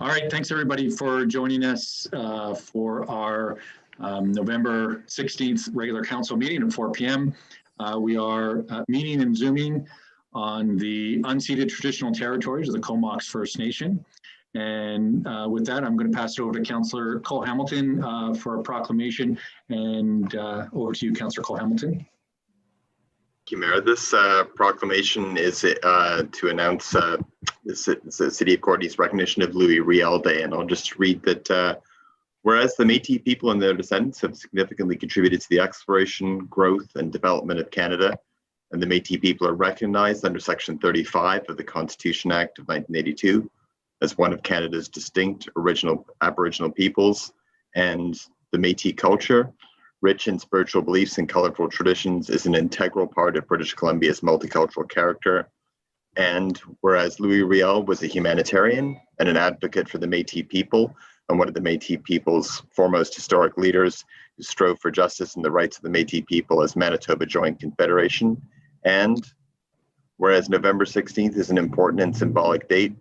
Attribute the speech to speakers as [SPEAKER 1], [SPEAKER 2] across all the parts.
[SPEAKER 1] All right, thanks everybody for joining us for our November 16th regular council meeting at 4 p.m. We are meeting and Zooming on the unceded traditional territories of the Comox First Nation. And with that, I'm going to pass it over to Councillor Cole Hamilton for a proclamation. And over to you, Councillor Cole Hamilton.
[SPEAKER 2] Thank you, Mayor. This proclamation is to announce the City of Courtenay's recognition of Louis Riel Day. And I'll just read that whereas the Métis people and their descendants have significantly contributed to the exploration, growth, and development of Canada, and the Métis people are recognized under Section 35 of the Constitution Act of 1982 as one of Canada's distinct original Aboriginal peoples, and the Métis culture, rich in spiritual beliefs and colorful traditions, is an integral part of British Columbia's multicultural character. And whereas Louis Riel was a humanitarian and an advocate for the Métis people, and one of the Métis people's foremost historic leaders who strove for justice and the rights of the Métis people as Manitoba Joint Confederation. And whereas November 16th is an important and symbolic date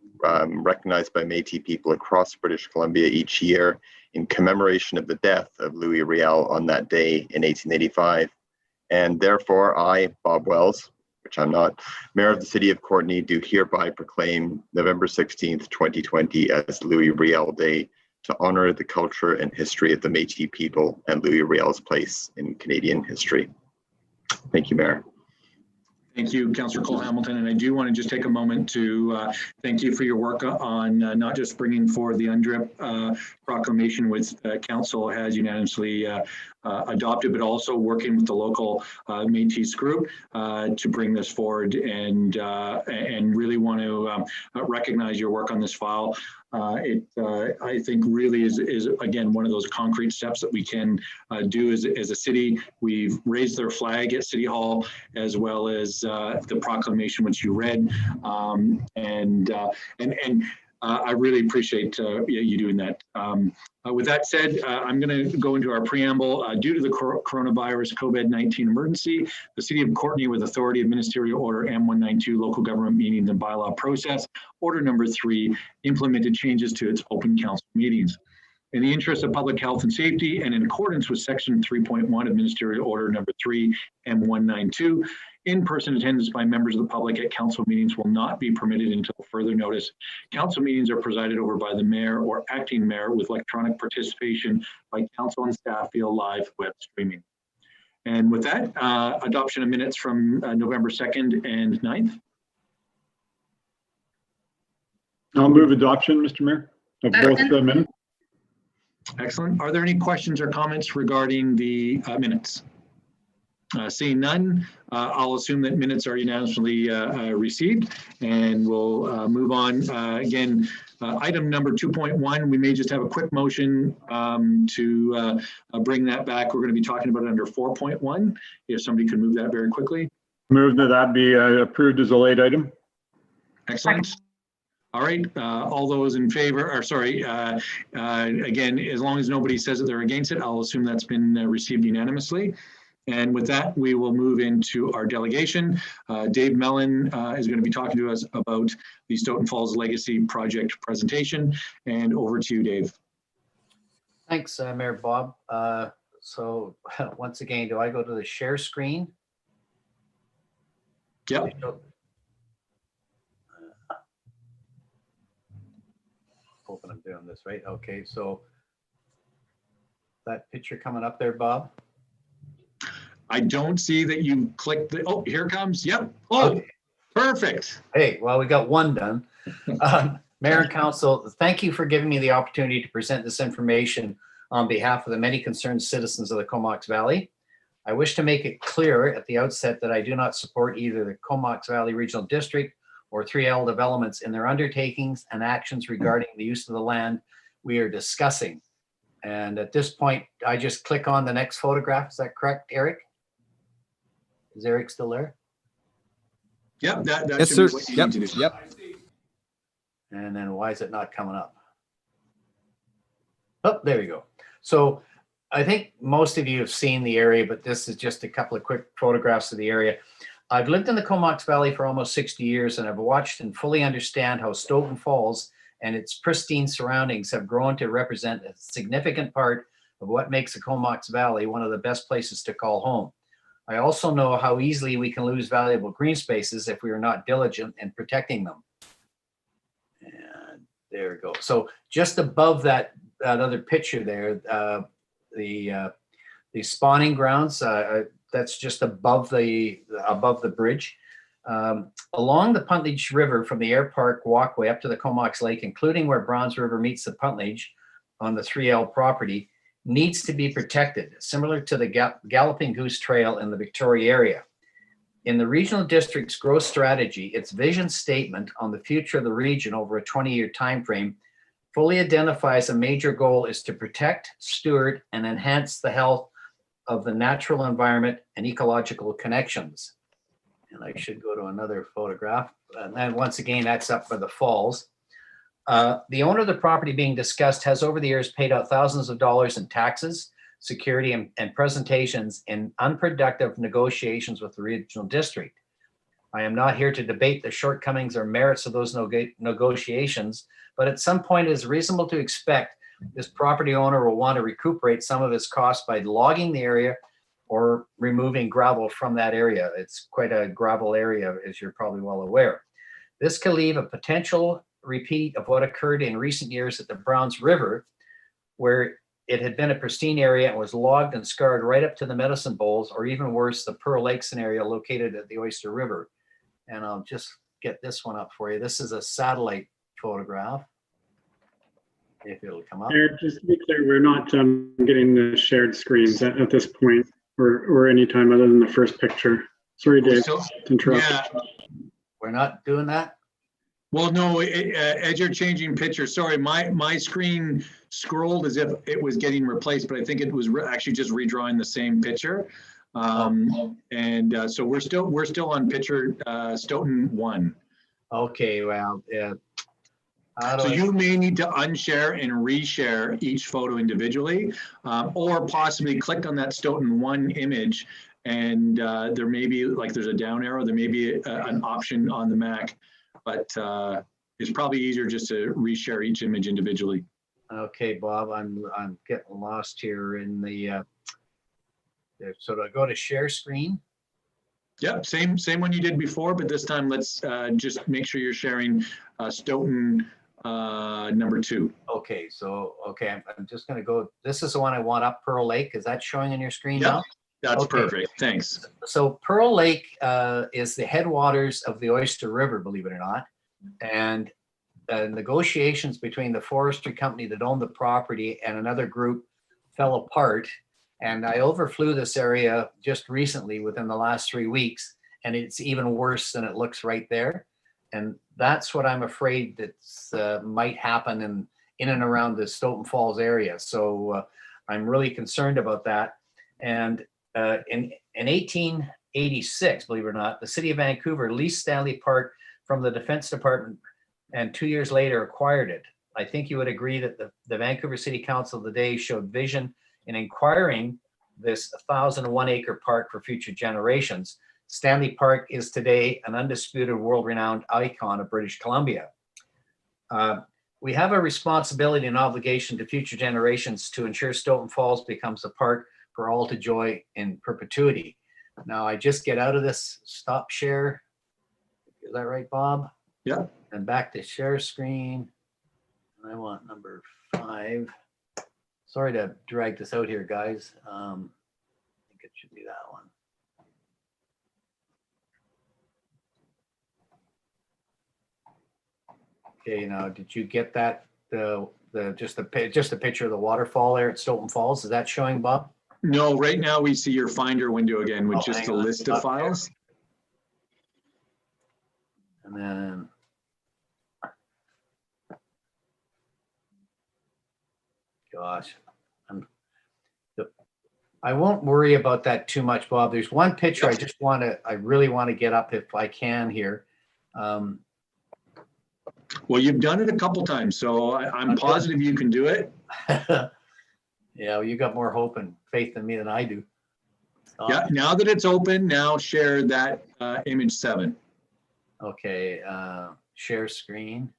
[SPEAKER 2] recognized by Métis people across British Columbia each year in commemoration of the death of Louis Riel on that day in 1885. And therefore, I, Bob Wells, which I'm not, Mayor of the City of Courtenay, do hereby proclaim November 16th, 2020 as Louis Riel Day to honor the culture and history of the Métis people and Louis Riel's place in Canadian history. Thank you, Mayor.
[SPEAKER 1] Thank you, Councillor Cole Hamilton. And I do want to just take a moment to thank you for your work on not just bringing forward the UNDRIP proclamation, which Council has unanimously adopted, but also working with the local Métis group to bring this forward, and really want to recognize your work on this file. I think really is again one of those concrete steps that we can do as a city. We've raised their flag at City Hall, as well as the proclamation which you read, I really appreciate you doing that. With that said, I'm going to go into our preamble. Due to the coronavirus COVID-19 emergency, the City of Courtenay, with authority of Ministerial Order M192, Local Government Meetings and Bylaw Process, Order Number 3, implemented changes to its open council meetings. In the interest of public health and safety, and in accordance with Section 3.1 of Ministerial Order Number 3, M192, in-person attendance by members of the public at council meetings will not be permitted until further notice. Council meetings are presided over by the mayor or acting mayor, with electronic participation by council and staff via live web streaming. And with that, adoption of minutes from November 2nd and 9th.
[SPEAKER 3] I'll move adoption, Mr. Mayor, of both minutes.
[SPEAKER 1] Excellent. Are there any questions or comments regarding the minutes? Seeing none, I'll assume that minutes are unanimously received, and we'll move on. Again, item number 2.1, we may just have a quick motion to bring that back. We're going to be talking about it under 4.1. If somebody could move that very quickly.
[SPEAKER 3] Move that be approved as a late item.
[SPEAKER 1] Excellent. All right, all those in favor, or sorry, again, as long as nobody says that they're against it, I'll assume that's been received unanimously. And with that, we will move into our delegation. Dave Mellon is going to be talking to us about the Stoughton Falls Legacy Project presentation. And over to you, Dave.
[SPEAKER 4] Thanks, Mayor Bob. So once again, do I go to the share screen?
[SPEAKER 1] Yep.
[SPEAKER 4] Hoping I'm doing this right. Okay, so that picture coming up there, Bob?
[SPEAKER 1] I don't see that you clicked the, oh, here it comes. Yep. Oh, okay. Perfect.
[SPEAKER 4] Hey, well, we got one done. Mayor and Council, thank you for giving me the opportunity to present this information on behalf of the many concerned citizens of the Comox Valley. I wish to make it clear at the outset that I do not support either the Comox Valley Regional District or 3L developments in their undertakings and actions regarding the use of the land we are discussing. And at this point, I just click on the next photograph. Is that correct, Eric? Is Eric still there?
[SPEAKER 1] Yep, that
[SPEAKER 5] yes, sir. Yep.
[SPEAKER 4] And then why is it not coming up? Oh, there you go. So I think most of you have seen the area, but this is just a couple of quick photographs of the area. I've lived in the Comox Valley for almost 60 years, and I've watched and fully understand how Stoughton Falls and its pristine surroundings have grown to represent a significant part of what makes the Comox Valley one of the best places to call home. I also know how easily we can lose valuable green spaces if we are not diligent in protecting them. And there we go. So just above that other picture there, the spawning grounds, that's just above the bridge. Along the Puntledge River from the Air Park walkway up to the Comox Lake, including where Browns River meets the Puntledge on the 3L property, needs to be protected, similar to the Galloping Goose Trail in the Victoria area. In the regional district's growth strategy, its vision statement on the future of the region over a 20-year timeframe fully identifies a major goal is to protect, steward, and enhance the health of the natural environment and ecological connections. And I should go to another photograph. And then once again, that's up for the falls. The owner of the property being discussed has over the years paid out thousands of dollars in taxes, security, and presentations in unproductive negotiations with the regional district. I am not here to debate the shortcomings or merits of those negotiations, but at some point it is reasonable to expect this property owner will want to recuperate some of his costs by logging the area or removing gravel from that area. It's quite a gravel area, as you're probably well aware. This could leave a potential repeat of what occurred in recent years at the Browns River, where it had been a pristine area and was logged and scarred right up to the Medicine Bowls, or even worse, the Pearl Lake scenario located at the Oyster River. And I'll just get this one up for you. This is a satellite photograph. If it'll come up.
[SPEAKER 5] Eric, just to be clear, we're not getting the shared screens at this point or any time other than the first picture. Sorry, Dave, to interrupt.
[SPEAKER 1] Yeah.
[SPEAKER 4] We're not doing that?
[SPEAKER 1] Well, no, as you're changing picture, sorry, my screen scrolled as if it was getting replaced, but I think it was actually just redrawing the same picture. So we're still on picture Stoughton 1.
[SPEAKER 4] Okay, well,
[SPEAKER 1] So you may need to unshare and reshare each photo individually, or possibly click on that Stoughton 1 image, and there may be, like, there's a down arrow, there may be an option on the Mac, but it's probably easier just to reshare each image individually.
[SPEAKER 4] Okay, Bob, I'm getting lost here in the, so do I go to share screen?
[SPEAKER 1] Yeah, same one you did before, but this time let's just make sure you're sharing Stoughton number 2.
[SPEAKER 4] Okay, so, I'm just gonna go, this is the one I want up, Pearl Lake. Is that showing on your screen now?
[SPEAKER 1] That's
[SPEAKER 4] Okay.
[SPEAKER 1] perfect, thanks.
[SPEAKER 4] So Pearl Lake is the headwaters of the Oyster River, believe it or not. And negotiations between the forestry company that owned the property and another group fell apart. And I overflew this area just recently within the last 3 weeks, and it's even worse than it looks right there. And that's what I'm afraid that might happen in and around the Stoughton Falls area. So I'm really concerned about that. And in 1886, believe it or not, the city of Vancouver leased Stanley Park from the Defense Department, and 2 years later acquired it. I think you would agree that the Vancouver City Council of the day showed vision in acquiring this 1,001 acre park for future generations. Stanley Park is today an undisputed world-renowned icon of British Columbia. We have a responsibility and obligation to future generations to ensure Stoughton Falls becomes a park for all to enjoy in perpetuity. Now, I just get out of this stop share. Is that right, Bob?
[SPEAKER 1] Yeah.
[SPEAKER 4] And back to share screen. I want number 5. Sorry to drag this out here, guys. I think it should be that one. Okay, now did you get that? Just a picture of the waterfall there at Stoughton Falls. Is that showing, Bob?
[SPEAKER 1] No, right now we see your Finder window again with just
[SPEAKER 4] hang
[SPEAKER 1] the
[SPEAKER 4] on.
[SPEAKER 1] list of files.
[SPEAKER 4] And then gosh, I won't worry about that too much, Bob. There's one picture I really want to get up if I can here.
[SPEAKER 1] Well, you've done it a couple times, so I'm positive you can do it.
[SPEAKER 4] Yeah, well, you got more hope and faith in me than I do.
[SPEAKER 1] Yeah, now that it's open, now share that image 7.
[SPEAKER 4] Okay, share screen.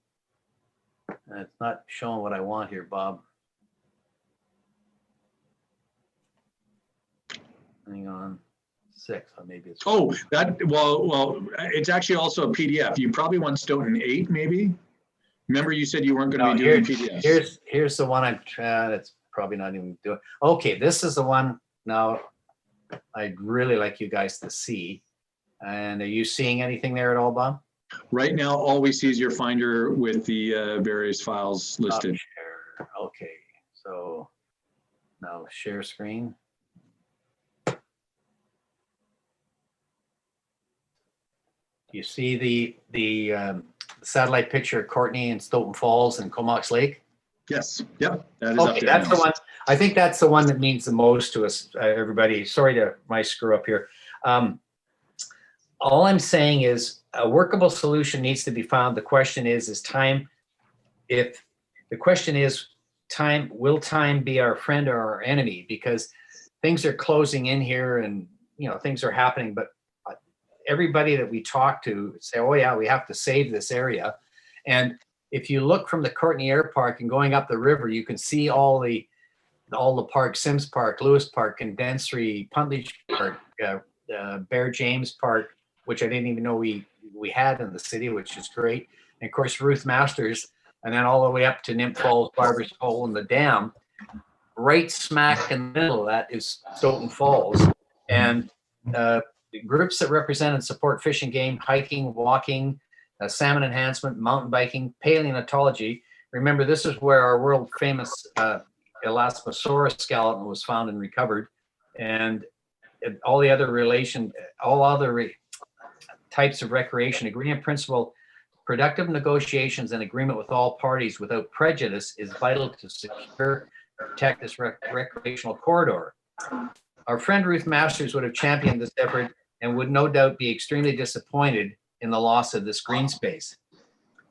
[SPEAKER 4] It's not showing what I want here, Bob. Hang on. 6, or maybe it's.
[SPEAKER 1] Oh, well, it's actually also a PDF. You probably want Stoughton 8, maybe? Remember you said you weren't going to be doing PDFs.
[SPEAKER 4] Here's the one I'm trying. It's probably not even doing. Okay, this is the one now I'd really like you guys to see. And are you seeing anything there at all, Bob?
[SPEAKER 1] Right now, all we see is your Finder with the various files listed.
[SPEAKER 4] Share. Okay, so now share screen. You see the satellite picture of Courtenay and Stoughton Falls and Comox Lake?
[SPEAKER 1] Yes. Yep. That is up
[SPEAKER 4] Okay,
[SPEAKER 1] there.
[SPEAKER 4] that's the one. I think that's the one that means the most to us, everybody. Sorry to my screw up here. All I'm saying is a workable solution needs to be found. The question is time? If the question is time, will time be our friend or our enemy? Because things are closing in here, and things are happening. But everybody that we talk to say, "Oh yeah, we have to save this area." And if you look from the Courtenay Air Park and going up the river, you can see all the parks: Sims Park, Lewis Park, Condensery, Puntledge Park, Bear James Park, which I didn't even know we had in the city, which is great. And of course, Ruth Masters, and then all the way up to Nymph Falls, Barber's Hole, and the dam. Right smack in the middle of that is Stoughton Falls. And groups that represent and support fish and game, hiking, walking, salmon enhancement, mountain biking, paleontology. Remember, this is where our world famous Elasmosaurus skeleton was found and recovered. And all the other types of recreation, agree in principle, productive negotiations and agreement with all parties without prejudice is vital to secure and protect this recreational corridor. Our friend Ruth Masters would have championed this effort and would no doubt be extremely disappointed in the loss of this green space.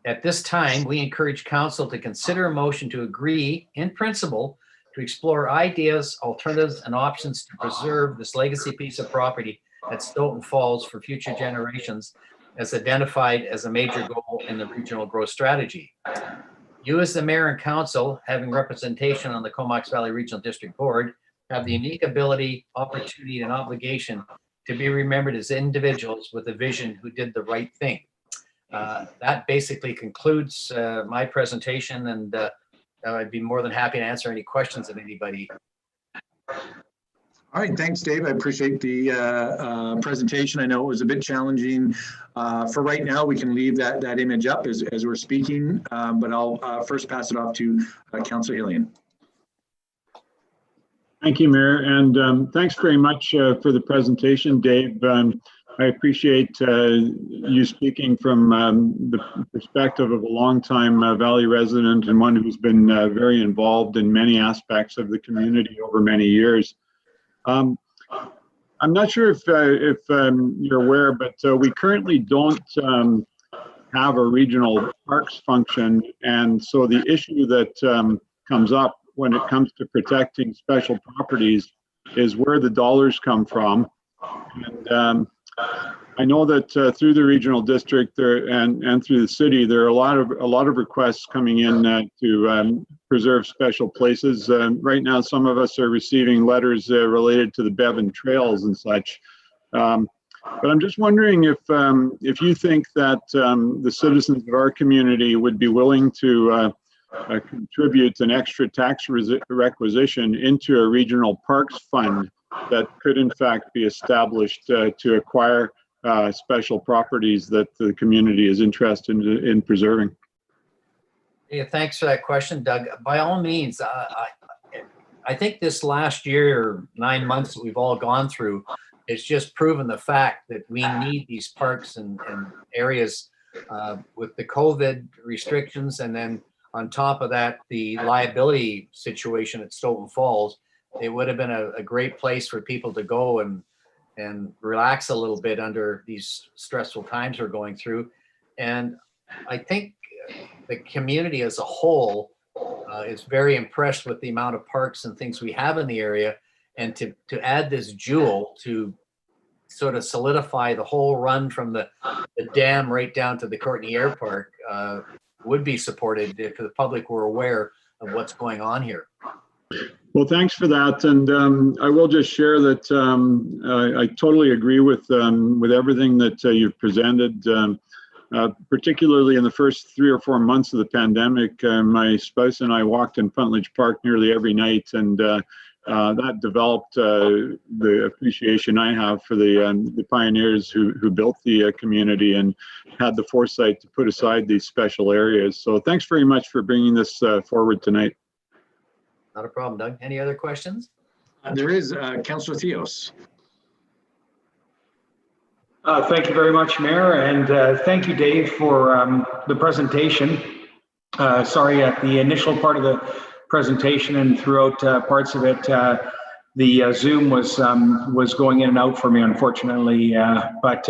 [SPEAKER 4] At this time, we encourage council to consider a motion to agree in principle to explore ideas, alternatives, and options to preserve this legacy piece of property at Stoughton Falls for future generations, as identified as a major goal in the regional growth strategy. You, as the mayor and council, having representation on the Comox Valley Regional District Board, have the unique ability, opportunity, and obligation to be remembered as individuals with a vision who did the right thing. That basically concludes my presentation, and I'd be more than happy to answer any questions that anybody.
[SPEAKER 1] All right, thanks, Dave. I appreciate the presentation. I know it was a bit challenging. For right now, we can leave that image up as we're speaking, but I'll first pass it off to Councillor Hillian.
[SPEAKER 3] Thank you, Mayor, and thanks very much for the presentation, Dave. I appreciate you speaking from the perspective of a longtime Valley resident and one who's been very involved in many aspects of the community over many years. I'm not sure if you're aware, but we currently don't have a regional parks function, and so the issue that comes up when it comes to protecting special properties is where the dollars come from. And I know that through the regional district there and through the city, there are a lot of requests coming in to preserve special places. Right now, some of us are receiving letters related to the Bevan trails and such. But I'm just wondering if you think that the citizens of our community would be willing to contribute an extra tax requisition into a regional parks fund that could in fact be established to acquire special properties that the community is interested in preserving.
[SPEAKER 4] Yeah, thanks for that question, Doug. By all means, I think this last year or 9 months that we've all gone through, it's just proven the fact that we need these parks and areas with the COVID restrictions, and then on top of that, the liability situation at Stoughton Falls. It would have been a great place for people to go and relax a little bit under these stressful times we're going through. And I think the community as a whole is very impressed with the amount of parks and things we have in the area. And to add this jewel to sort of solidify the whole run from the dam right down to the Courtenay Air Park, would be supported if the public were aware of what's going on here.
[SPEAKER 3] Well, thanks for that. And I will just share that I totally agree with everything that you've presented. Particularly in the first 3 or 4 months of the pandemic, my spouse and I walked in Puntledge Park nearly every night, and that developed the appreciation I have for the pioneers who built the community and had the foresight to put aside these special areas. So thanks very much for bringing this forward tonight.
[SPEAKER 4] Not a problem, Doug. Any other questions?
[SPEAKER 1] There is Councillor Theos.
[SPEAKER 6] Thank you very much, Mayor, and thank you, Dave, for the presentation. Sorry, at the initial part of the presentation and throughout parts of it, the Zoom was going in and out for me, unfortunately. But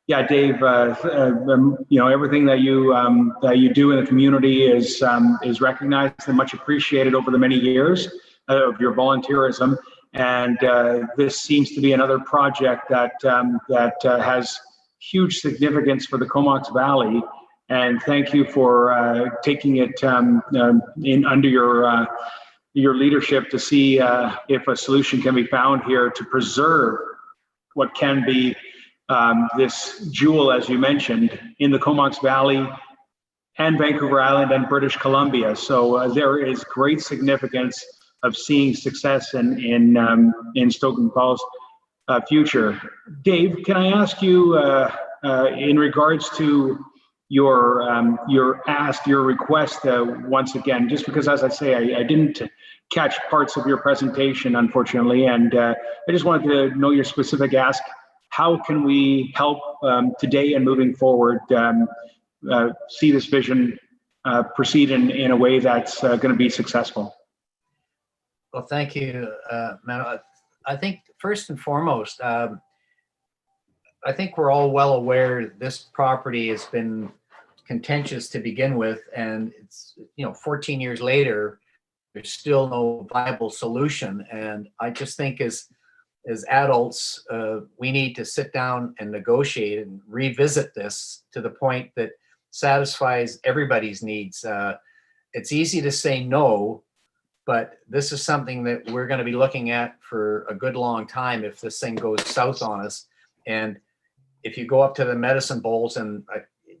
[SPEAKER 6] yeah, Dave, you know, everything that you do in the community is recognized and much appreciated over the many years of your volunteerism. And this seems to be another project that has huge significance for the Comox Valley. And thank you for taking it in under your leadership to see if a solution can be found here to preserve what can be this jewel, as you mentioned, in the Comox Valley and Vancouver Island and British Columbia. So there is great significance of seeing success in Stoughton Falls' future. Dave, can I ask you in regards to your request once again, just because, as I say, I didn't catch parts of your presentation, unfortunately, and I just wanted to know your specific ask. How can we help today and moving forward see this vision proceed in a way that's going to be successful?
[SPEAKER 4] Well, thank you, Matt. I think first and foremost, I think we're all well aware this property has been contentious to begin with, and it's, you know, 14 years later, there's still no viable solution. And I just think as adults, we need to sit down and negotiate and revisit this to the point that satisfies everybody's needs. It's easy to say no, but this is something that we're going to be looking at for a good long time if this thing goes south on us. And if you go up to the medicine bowls, and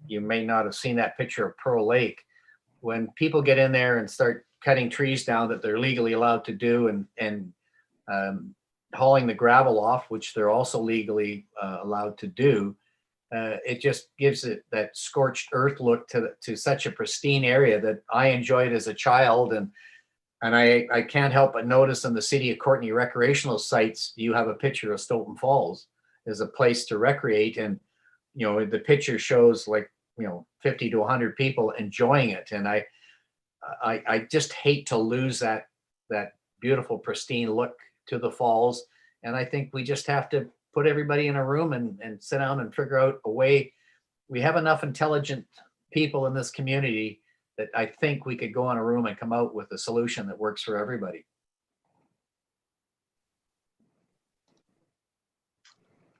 [SPEAKER 4] you may not have seen that picture of Pearl Lake, when people get in there and start cutting trees down that they're legally allowed to do, and hauling the gravel off, which they're also legally allowed to do, it just gives it that scorched earth look to such a pristine area that I enjoyed as a child. And I can't help but notice in the City of Courtenay recreational sites, you have a picture of Stoughton Falls as a place to recreate. And, you know, the picture shows like, you know, 50 to 100 people enjoying it. And I just hate to lose that beautiful, pristine look to the falls. And I think we just have to put everybody in a room and sit down and figure out a way. We have enough intelligent people in this community that I think we could go in a room and come out with a solution that works for everybody.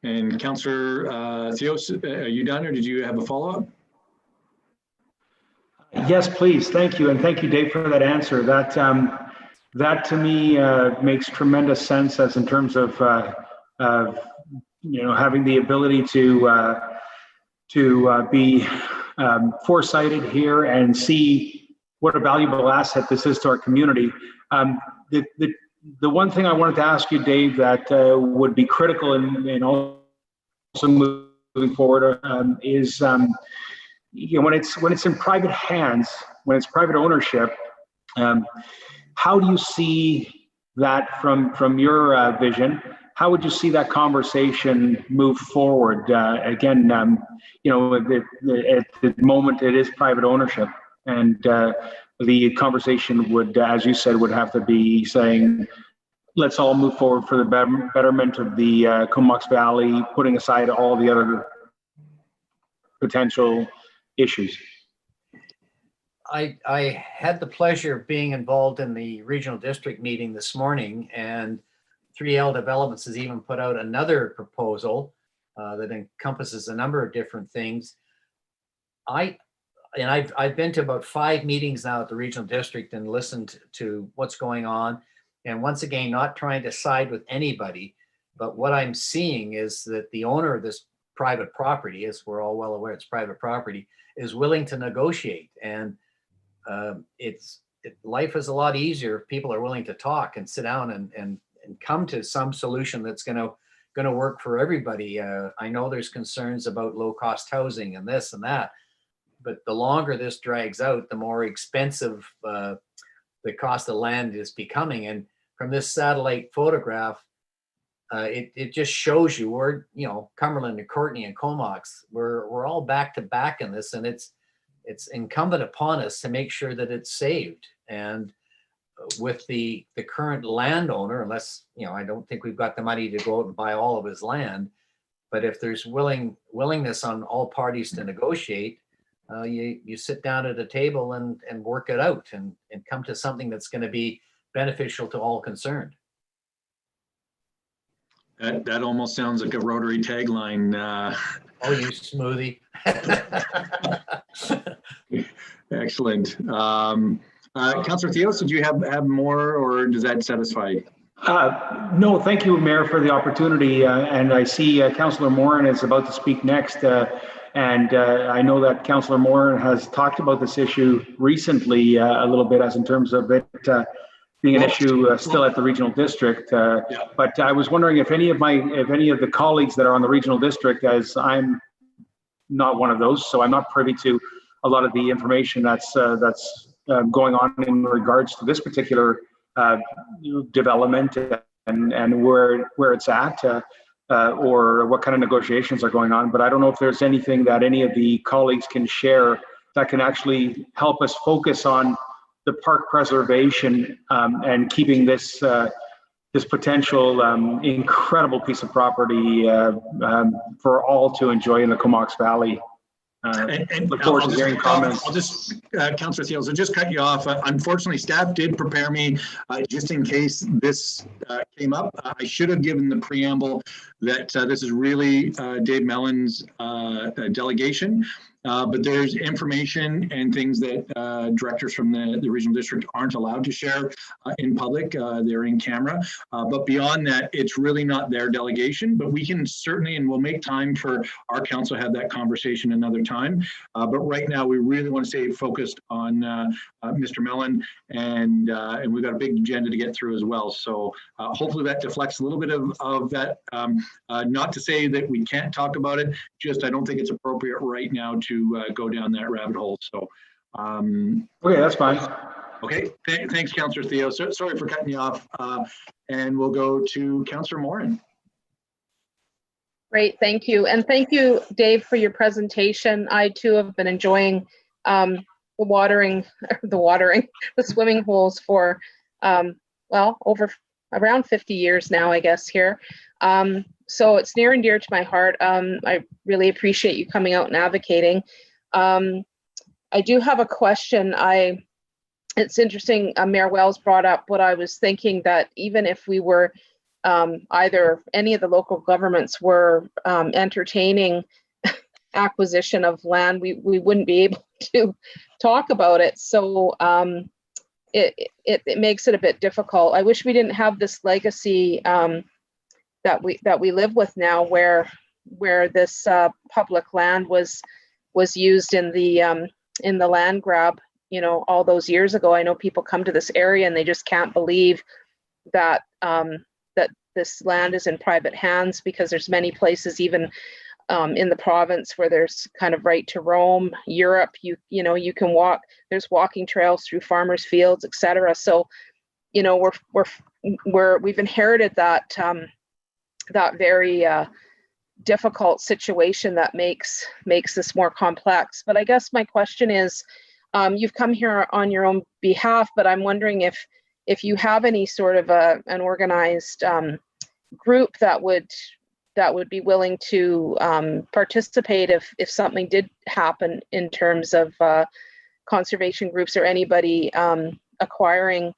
[SPEAKER 1] And Councillor Theos, are you done, or did you have a follow-up?
[SPEAKER 6] Yes, please. Thank you. And thank you, Dave, for that answer. That to me makes tremendous sense as in terms of you know, having the ability to be foresighted here and see what a valuable asset this is to our community. The one thing I wanted to ask you, Dave, that would be critical in also moving forward is you know, when it's in private hands, when it's private ownership, how do you see that from your vision? How would you see that conversation move forward? Again, you know, at the moment it is private ownership, and the conversation would, as you said, would have to be saying, let's all move forward for the betterment of the Comox Valley, putting aside all the other potential issues.
[SPEAKER 4] I had the pleasure of being involved in the regional district meeting this morning, and 3L Developments has even put out another proposal that encompasses a number of different things. and I've been to about 5 meetings now at the regional district and listened to what's going on. And once again, not trying to side with anybody, but what I'm seeing is that the owner of this private property, as we're all well aware, it's private property, is willing to negotiate. And life is a lot easier if people are willing to talk and sit down and come to some solution that's going to work for everybody. I know there's concerns about low cost housing and this and that, but the longer this drags out, the more expensive the cost of land is becoming. And from this satellite photograph, it just shows you we're, Cumberland and Courtenay and Comox, we're all back to back in this, and it's incumbent upon us to make sure that it's saved. And with the current landowner, unless, I don't think we've got the money to go out and buy all of his land, but if there's willingness on all parties to negotiate, you sit down at a table and work it out and come to something that's going to be beneficial to all concerned.
[SPEAKER 1] That almost sounds like a Rotary tagline.
[SPEAKER 4] Oh, you smoothie.
[SPEAKER 1] Excellent. Councillor Theos, did you have more, or does that satisfy you?
[SPEAKER 6] No, thank you, Mayor, for the opportunity. And I see Councillor Moran is about to speak next. And I know that Councillor Moran has talked about this issue recently a little bit, as in terms of it being an issue still at the regional district. But I was wondering if any of the colleagues that are on the regional district, as I'm not one of those, so I'm not privy to a lot of the information that's going on in regards to this particular development and where it's at, or what kind of negotiations are going on. But I don't know if there's anything that any of the colleagues can share that can actually help us focus on the park preservation and keeping this potential incredible piece of property for all to enjoy in the Comox Valley.
[SPEAKER 1] And
[SPEAKER 6] look forward to hearing comments.
[SPEAKER 1] I'll just, Councillor Thiels, I'll just cut you off. Unfortunately, staff did prepare me just in case this came up. I should have given the preamble that this is really Dave Mellon's delegation. But there's information and things that directors from the regional district aren't allowed to share in public. They're in camera. But beyond that, it's really not their delegation. But we can certainly, and we'll make time for our council to have that conversation another time. But right now, we really want to stay focused on Mr. Mellon, and we've got a big agenda to get through as well. So hopefully that deflects a little bit of that. Not to say that we can't talk about it, just I don't think it's appropriate right now to go down that rabbit hole. So,
[SPEAKER 6] okay, that's fine.
[SPEAKER 1] Okay, thanks, Councillor Theo. Sorry for cutting you off. And we'll go to Councillor Moran.
[SPEAKER 7] Great, thank you. And thank you, Dave, for your presentation. I too have been enjoying the swimming holes for, well, around 50 years now, I guess, here. So it's near and dear to my heart. I really appreciate you coming out and advocating. I do have a question. It's interesting, Mayor Wells brought up what I was thinking, that even if we were either any of the local governments were entertaining acquisition of land, we wouldn't be able to talk about it. So it makes it a bit difficult. I wish we didn't have this legacy that we live with now, where this public land was used in the land grab, all those years ago. I know people come to this area and they just can't believe that that this land is in private hands, because there's many places, even in the province, where there's kind of right to roam. Europe, you can walk. There's walking trails through farmers' fields, etc. So, we've inherited that very difficult situation that makes this more complex. But I guess my question is, you've come here on your own behalf, but I'm wondering if you have any sort of an organized group that would be willing to participate if something did happen, in terms of conservation groups or anybody acquiring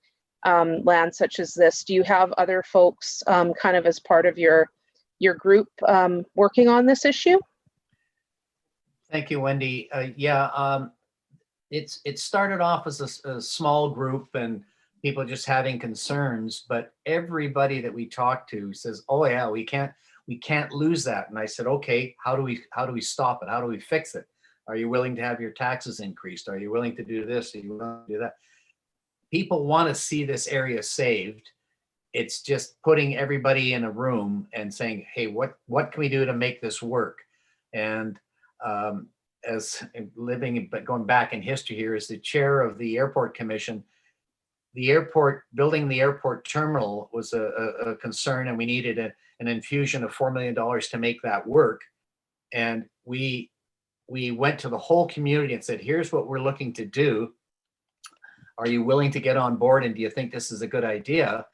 [SPEAKER 7] land such as this. Do you have other folks kind of as part of your group working on this issue?
[SPEAKER 4] Thank you, Wendy. Yeah, it started off as a small group and people just having concerns, but everybody that we talk to says, oh yeah, we can't lose that. And I said, okay, how do we stop it? How do we fix it? Are you willing to have your taxes increased? Are you willing to do this? Are you willing to do that? People want to see this area saved. It's just putting everybody in a room and saying, hey, what can we do to make this work? And as living, but going back in history here, as the chair of the airport commission, building the airport terminal was a concern, and we needed an infusion of $4 million to make that work. And we went to the whole community and said, here's what we're looking to do. Are you willing to get on board? And do you think this is a good idea?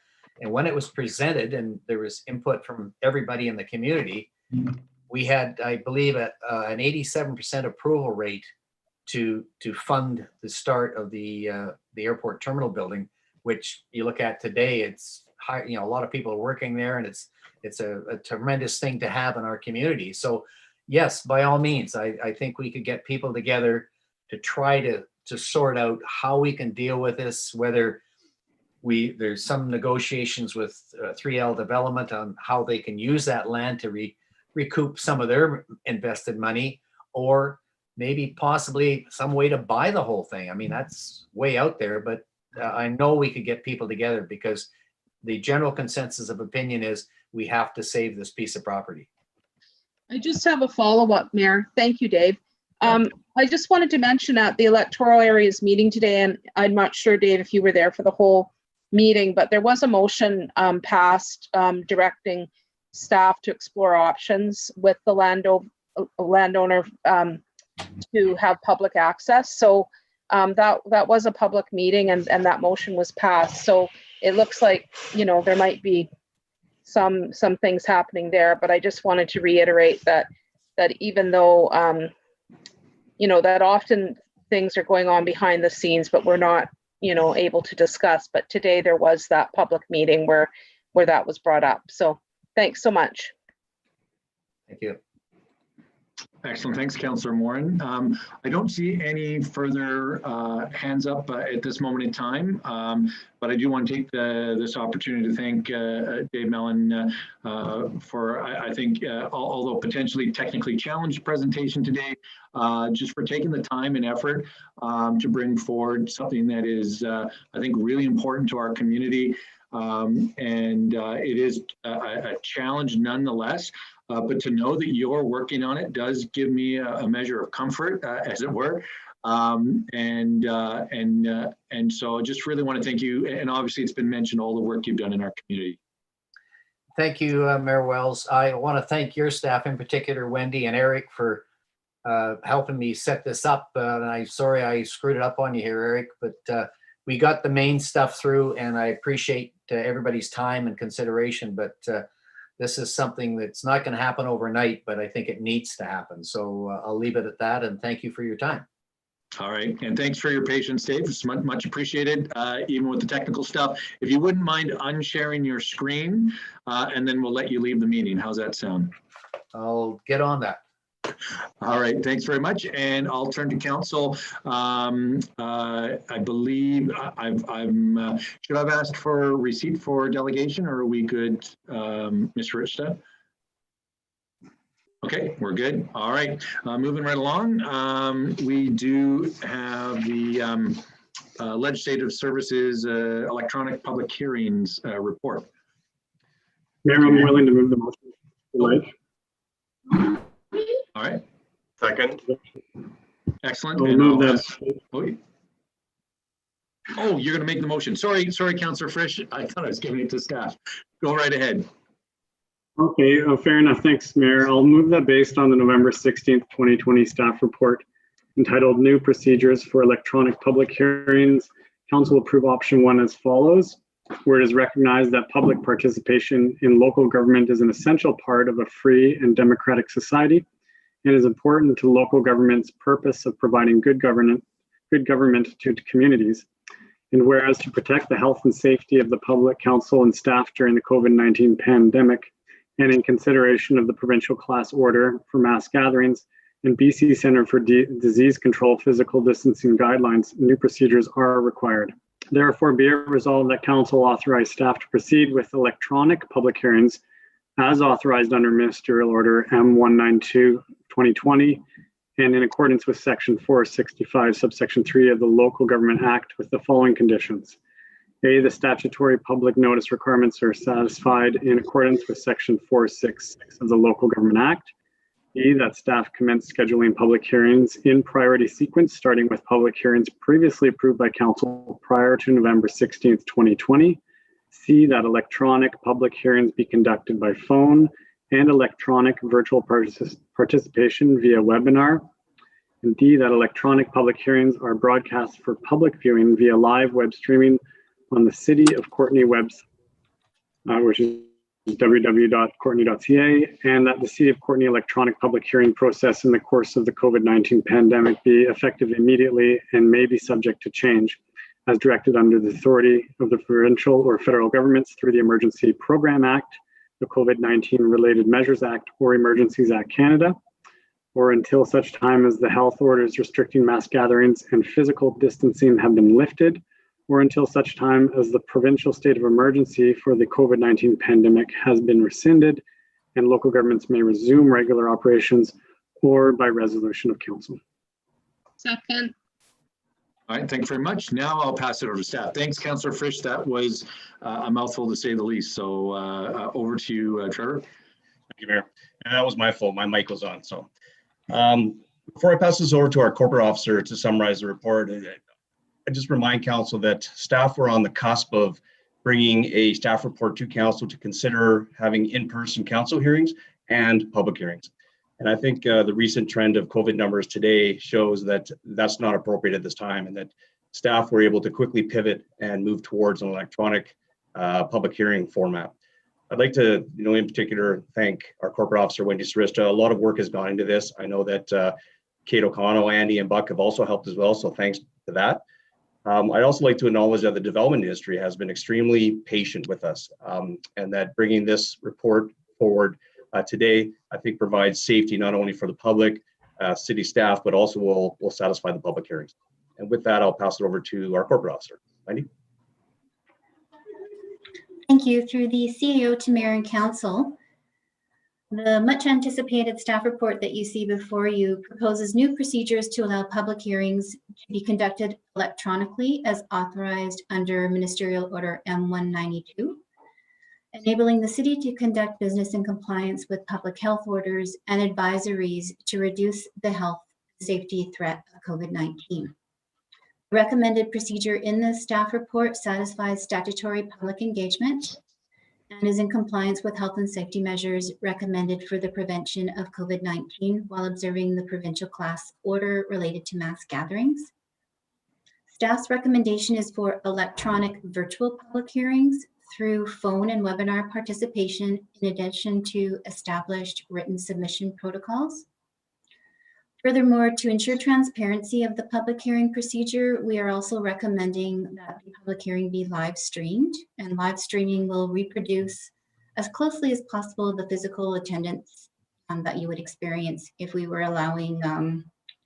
[SPEAKER 4] And when it was presented and there was input from everybody in the community, we had, I believe, an 87% approval rate to fund the start of the airport terminal building, which you look at today, it's high, a lot of people are working there, and it's a tremendous thing to have in our community. So yes, by all means, I think we could get people together to try to sort out how we can deal with this, whether there's some negotiations with 3L Development on how they can use that land to recoup some of their invested money, or maybe possibly some way to buy the whole thing. I mean, that's way out there, but I know we could get people together, because the general consensus of opinion is we have to save this piece of property.
[SPEAKER 7] I just have a follow-up, Mayor. Thank you, Dave. I just wanted to mention at the electoral areas meeting today, and I'm not sure, Dave, if you were there for the whole meeting, but there was a motion passed directing staff to explore options with the landowner to have public access. So that was a public meeting, and that motion was passed. So it looks like, there might be some things happening there, but I just wanted to reiterate that even though that often things are going on behind the scenes, but we're not able to discuss. But today there was that public meeting where that was brought up. So thanks so much.
[SPEAKER 4] Thank you.
[SPEAKER 1] Excellent. Thanks, Councillor Morin. I don't see any further hands up at this moment in time, but I do want to take this opportunity to thank Dave Mellon for, I think, although potentially technically challenged presentation today, just for taking the time and effort to bring forward something that is, I think, really important to our community. And it is a challenge nonetheless. But to know that you're working on it does give me a measure of comfort, as it were. And so I just really want to thank you. And obviously it's been mentioned, all the work you've done in our community.
[SPEAKER 4] Thank you, Mayor Wells. I want to thank your staff, in particular, Wendy and Eric, for helping me set this up. And I'm sorry I screwed it up on you here, Eric, but we got the main stuff through, and I appreciate everybody's time and consideration. But this is something that's not going to happen overnight, but I think it needs to happen. So I'll leave it at that, and thank you for your time.
[SPEAKER 1] All right, and thanks for your patience, Dave. It's much appreciated, even with the technical stuff. If you wouldn't mind unsharing your screen, and then we'll let you leave the meeting. How's that sound?
[SPEAKER 4] I'll get on that.
[SPEAKER 1] All right, thanks very much. And I'll turn to council. I believe should I have asked for a receipt for delegation, or are we good, Mr. Richstad? Okay, we're good. All right, moving right along. We do have the Legislative Services Electronic Public Hearings report.
[SPEAKER 5] Mayor, I'm willing to move the motion.
[SPEAKER 1] All right.
[SPEAKER 2] Second.
[SPEAKER 1] Excellent.
[SPEAKER 5] I'll move that.
[SPEAKER 1] Oh, you're going to make the motion. Sorry, Councillor Frisch. I thought I was giving it to staff. Go right ahead.
[SPEAKER 5] Okay, fair enough. Thanks, Mayor. I'll move that based on the November 16th, 2020 staff report entitled New Procedures for Electronic Public Hearings. Council approve option 1 as follows, where it is recognized that public participation in local government is an essential part of a free and democratic society and is important to local government's purpose of providing good government to communities. And whereas to protect the health and safety of the public, council, and staff during the COVID-19 pandemic, and in consideration of the provincial class order for mass gatherings, and BC Centre for Disease Control physical distancing guidelines, new procedures are required. Therefore, be it resolved that Council authorize staff to proceed with electronic public hearings as authorized under Ministerial Order M192/2020 and in accordance with Section 465, subsection 3 of the Local Government Act with the following conditions. A, the statutory public notice requirements are satisfied in accordance with Section 466 of the Local Government Act. B, that staff commence scheduling public hearings in priority sequence, starting with public hearings previously approved by Council prior to November 16th, 2020. C, that electronic public hearings be conducted by phone and electronic virtual participation via webinar. And D, that electronic public hearings are broadcast for public viewing via live web streaming on the City of Courtenay website, which is www.courtenay.ca, and that the City of Courtenay electronic public hearing process in the course of the COVID-19 pandemic be effective immediately and may be subject to change as directed under the authority of the provincial or federal governments through the Emergency Program Act, the COVID-19 Related Measures Act, or Emergencies Act Canada, or until such time as the health orders restricting mass gatherings and physical distancing have been lifted, or until such time as the provincial state of emergency for the COVID-19 pandemic has been rescinded and local governments may resume regular operations or by resolution of council.
[SPEAKER 7] Second.
[SPEAKER 1] All right, thank you very much. Now I'll pass it over to staff. Thanks, Councillor Frisch. That was a mouthful to say the least. So over to you, Trevor.
[SPEAKER 8] Thank you, Mayor. And that was my fault. My mic was on. So before I pass this over to our corporate officer to summarize the report, I just remind council that staff were on the cusp of bringing a staff report to council to consider having in-person council hearings and public hearings. And I think the recent trend of COVID numbers today shows that that's not appropriate at this time, and that staff were able to quickly pivot and move towards an electronic public hearing format. I'd like to, in particular, thank our corporate officer, Wendy Sarista. A lot of work has gone into this. I know that Kate O'Connell, Andy, and Buck have also helped as well, so thanks to that. I'd also like to acknowledge that the development industry has been extremely patient with us, and that bringing this report forward today, I think, provides safety not only for the public, city staff, but also will satisfy the public hearings. And with that, I'll pass it over to our corporate officer, Wendy.
[SPEAKER 9] Thank you. Through the CEO to Mayor and Council, the much anticipated staff report that you see before you proposes new procedures to allow public hearings to be conducted electronically as authorized under Ministerial Order M192, enabling the city to conduct business in compliance with public health orders and advisories to reduce the health and safety threat of COVID-19. The recommended procedure in the staff report satisfies statutory public engagement and is in compliance with health and safety measures recommended for the prevention of COVID-19 while observing the provincial class order related to mass gatherings. Staff's recommendation is for electronic virtual public hearings through phone and webinar participation, in addition to established written submission protocols. Furthermore, to ensure transparency of the public hearing procedure, we are also recommending that the public hearing be live streamed, and live streaming will reproduce as closely as possible the physical attendance that you would experience if we were allowing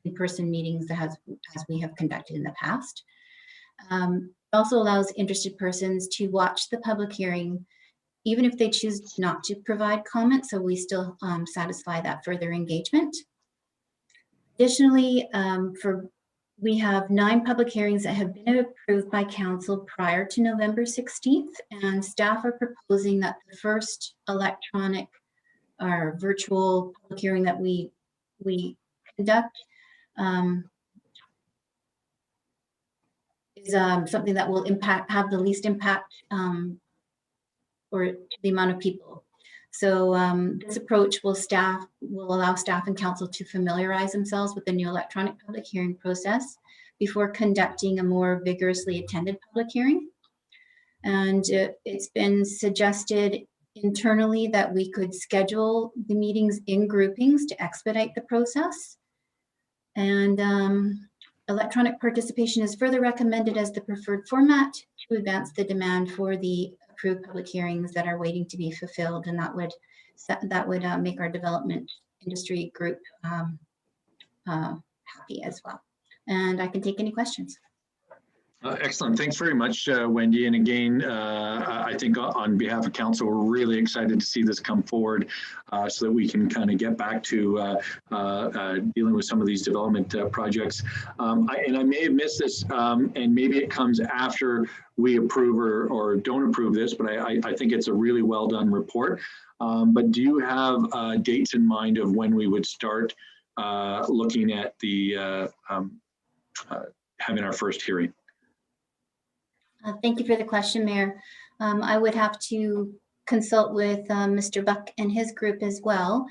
[SPEAKER 9] in-person meetings as we have conducted in the past. It also allows interested persons to watch the public hearing, even if they choose not to provide comments, so we still satisfy that further engagement. Additionally, we have 9 public hearings that have been approved by council prior to November 16th, and staff are proposing that the first electronic or virtual public hearing that we conduct is something that will have the least impact or the amount of people. So this approach will allow staff and council to familiarize themselves with the new electronic public hearing process before conducting a more vigorously attended public hearing. And it's been suggested internally that we could schedule the meetings in groupings to expedite the process. And electronic participation is further recommended as the preferred format to advance the demand for the approved public hearings that are waiting to be fulfilled, and that would make our development industry group happy as well. And I can take any questions.
[SPEAKER 1] Excellent. Thanks very much, Wendy. And again, I think on behalf of council, we're really excited to see this come forward so that we can kind of get back to dealing with some of these development projects. And I may have missed this, and maybe it comes after we approve or don't approve this, but I think it's a really well done report. But do you have dates in mind of when we would start looking at the having our first hearing?
[SPEAKER 9] Thank you for the question, Mayor. I would have to consult with Mr. Buck and his group as well.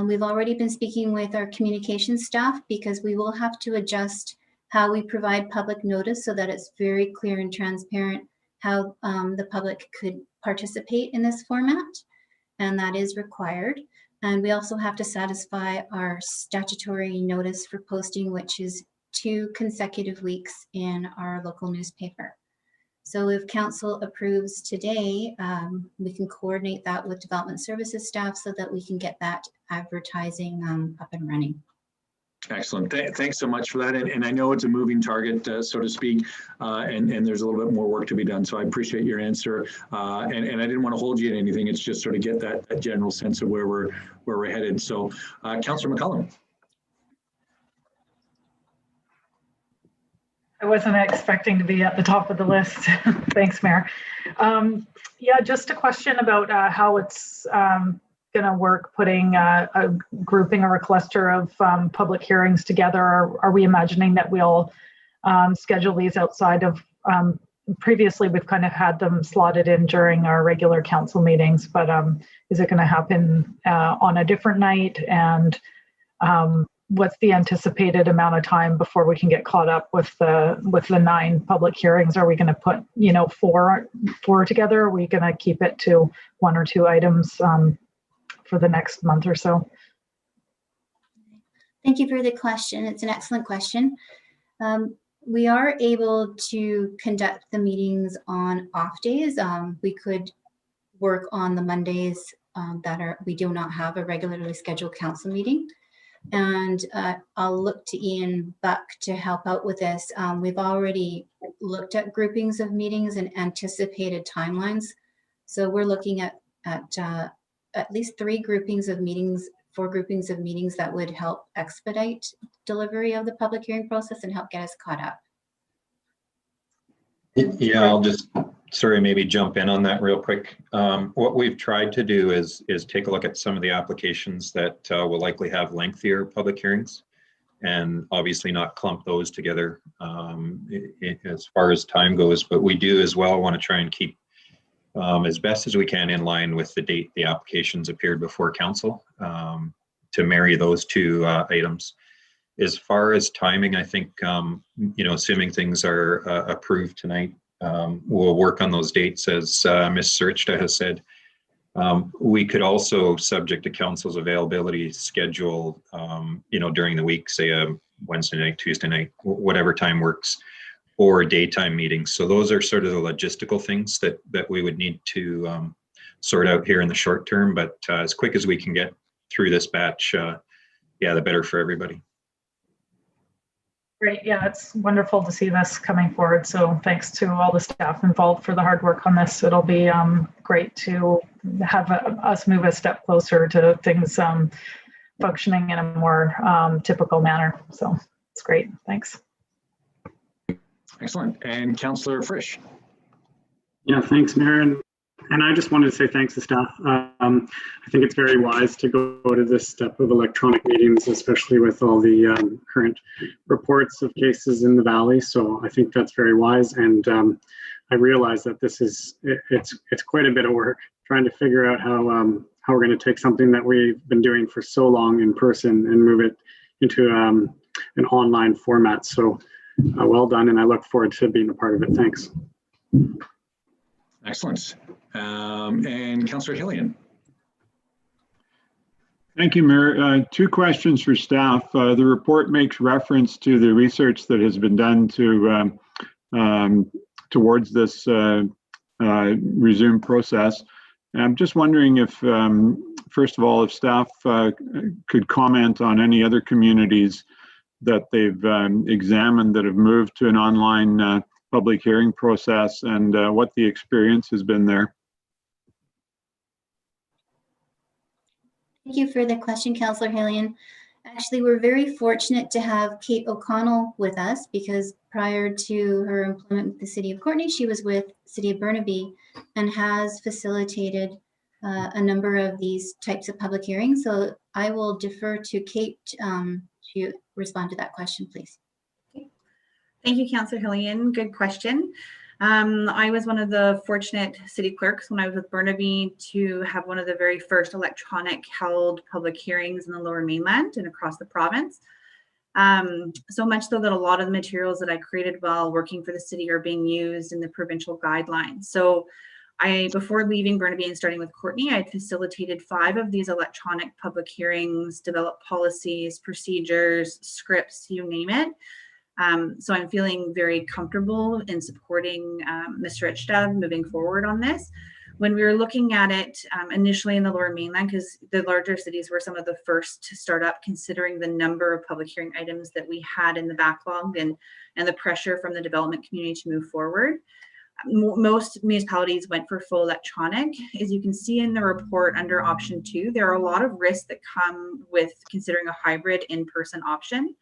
[SPEAKER 9] We've already been speaking with our communications staff because we will have to adjust how we provide public notice so that it's very clear and transparent how the public could participate in this format, and that is required. And we also have to satisfy our statutory notice for posting, which is 2 consecutive weeks in our local newspaper. So if council approves today, we can coordinate that with development services staff so that we can get that advertising up and running.
[SPEAKER 1] Excellent. Thanks so much for that. And I know it's a moving target, so to speak, and there's a little bit more work to be done. So I appreciate your answer. And I didn't want to hold you in anything. It's just sort of get that general sense of where we're headed. So Councillor McCullum.
[SPEAKER 10] I wasn't expecting to be at the top of the list. Thanks, Mayor. Yeah, just a question about how it's going to work putting a grouping or a cluster of public hearings together. Are we imagining that we'll schedule these outside of, previously we've kind of had them slotted in during our regular council meetings, but is it going to happen on a different night? And what's the anticipated amount of time before we can get caught up with the 9 public hearings? Are we going to put, you know, four together? Are we going to keep it to 1 or 2 items for the next month or so?
[SPEAKER 9] Thank you for the question. It's an excellent question. We are able to conduct the meetings on off days. We could work on the Mondays we do not have a regularly scheduled council meeting. And I'll look to Ian Buck to help out with this. We've already looked at groupings of meetings and anticipated timelines. So we're looking at least 3 groupings of meetings, 4 groupings of meetings that would help expedite delivery of the public hearing process and help get us caught up.
[SPEAKER 11] Yeah, I'll just, sorry, maybe jump in on that real quick. What we've tried to do is take a look at some of the applications that will likely have lengthier public hearings, and obviously not clump those together as far as time goes. But we do as well want to try and keep as best as we can in line with the date the applications appeared before council to marry those 2 items. As far as timing, I think, you know, assuming things are approved tonight, we'll work on those dates as Ms. Searchta has said. We could also, subject to council's availability, schedule, you know, during the week, say a Wednesday night, Tuesday night, whatever time works, or daytime meetings. So those are sort of the logistical things that we would need to sort out here in the short term. But as quick as we can get through this batch, yeah, the better for everybody.
[SPEAKER 10] Great. Yeah, it's wonderful to see this coming forward. So thanks to all the staff involved for the hard work on this. It'll be great to have us move a step closer to things functioning in a more typical manner. So it's great. Thanks.
[SPEAKER 1] Excellent. And Councillor Frisch.
[SPEAKER 5] Yeah, thanks, Mayor. And I just wanted to say thanks to staff. I think it's very wise to go to this step of electronic meetings, especially with all the current reports of cases in the Valley. So I think that's very wise. And I realize that this is, it's quite a bit of work trying to figure out how we're going to take something that we've been doing for so long in person and move it into an online format. So well done. And I look forward to being a part of it. Thanks.
[SPEAKER 1] Excellent. And Councillor Hillian.
[SPEAKER 3] Thank you, Mayor. 2 questions for staff. The report makes reference to the research that has been done to towards this resume process. And I'm just wondering if, first of all, if staff could comment on any other communities that they've examined that have moved to an online public hearing process, and what the experience has been there.
[SPEAKER 9] Thank you for the question, Councillor Hillian. Actually, we're very fortunate to have Kate O'Connell with us, because prior to her employment with the City of Courtenay, she was with City of Burnaby and has facilitated a number of these types of public hearings. So I will defer to Kate to respond to that question, please.
[SPEAKER 12] Okay. Thank you, Councillor Hillian. Good question. I was one of the fortunate city clerks when I was with Burnaby to have one of the very first electronic held public hearings in the Lower Mainland and across the province. So much so that a lot of the materials that I created while working for the city are being used in the provincial guidelines. So before leaving Burnaby and starting with Courtenay, I had facilitated 5 of these electronic public hearings, developed policies, procedures, scripts, you name it. So I'm feeling very comfortable in supporting Mr. Richstad moving forward on this. When we were looking at it initially in the Lower Mainland, because the larger cities were some of the first to start up, considering the number of public hearing items that we had in the backlog and the pressure from the development community to move forward. Most municipalities went for full electronic. As you can see in the report under option 2, there are a lot of risks that come with considering a hybrid in-person option.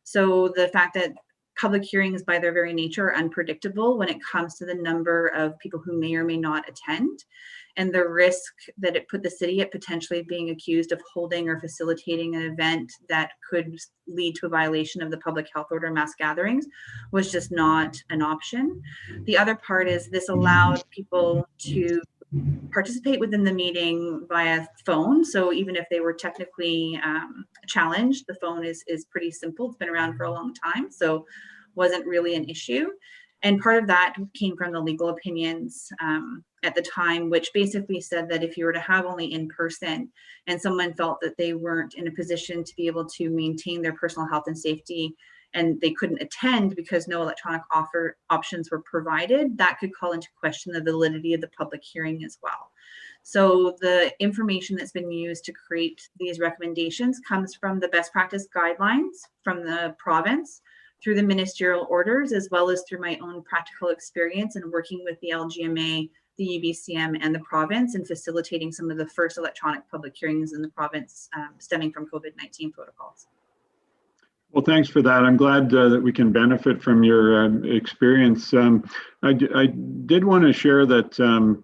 [SPEAKER 12] So the fact that public hearings by their very nature are unpredictable when it comes to the number of people who may or may not attend, and the risk that it put the city at potentially being accused of holding or facilitating an event that could lead to a violation of the public health order mass gatherings was just not an option. The other part is this allowed people to participate within the meeting via phone. So even if they were technically challenged, the phone is pretty simple. It's been around for a long time, so wasn't really an issue. And part of that came from the legal opinions at the time, which basically said that if you were to have only in person and someone felt that they weren't in a position to be able to maintain their personal health and safety, and they couldn't attend because no electronic options were provided, that could call into question the validity of the public hearing as well. So the information that's been used to create these recommendations comes from the best practice guidelines from the province, through the ministerial orders, as well as through my own practical experience in working with the LGMA, the UBCM, and the province in facilitating some of the first electronic public hearings in the province stemming from COVID-19 protocols.
[SPEAKER 3] Well, thanks for that. I'm glad that we can benefit from your experience. I did want to share that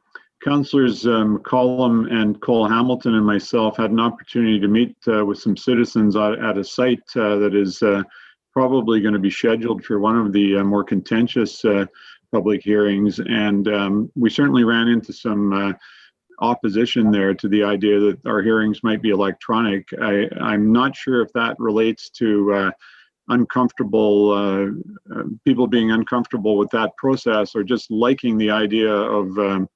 [SPEAKER 3] Councillors McCollum and Cole Hamilton and myself had an opportunity to meet with some citizens at a site that is probably going to be scheduled for one of the more contentious public hearings. And we certainly ran into some opposition there to the idea that our hearings might be electronic. I'm not sure if that relates to uncomfortable people being uncomfortable with that process, or just liking the idea of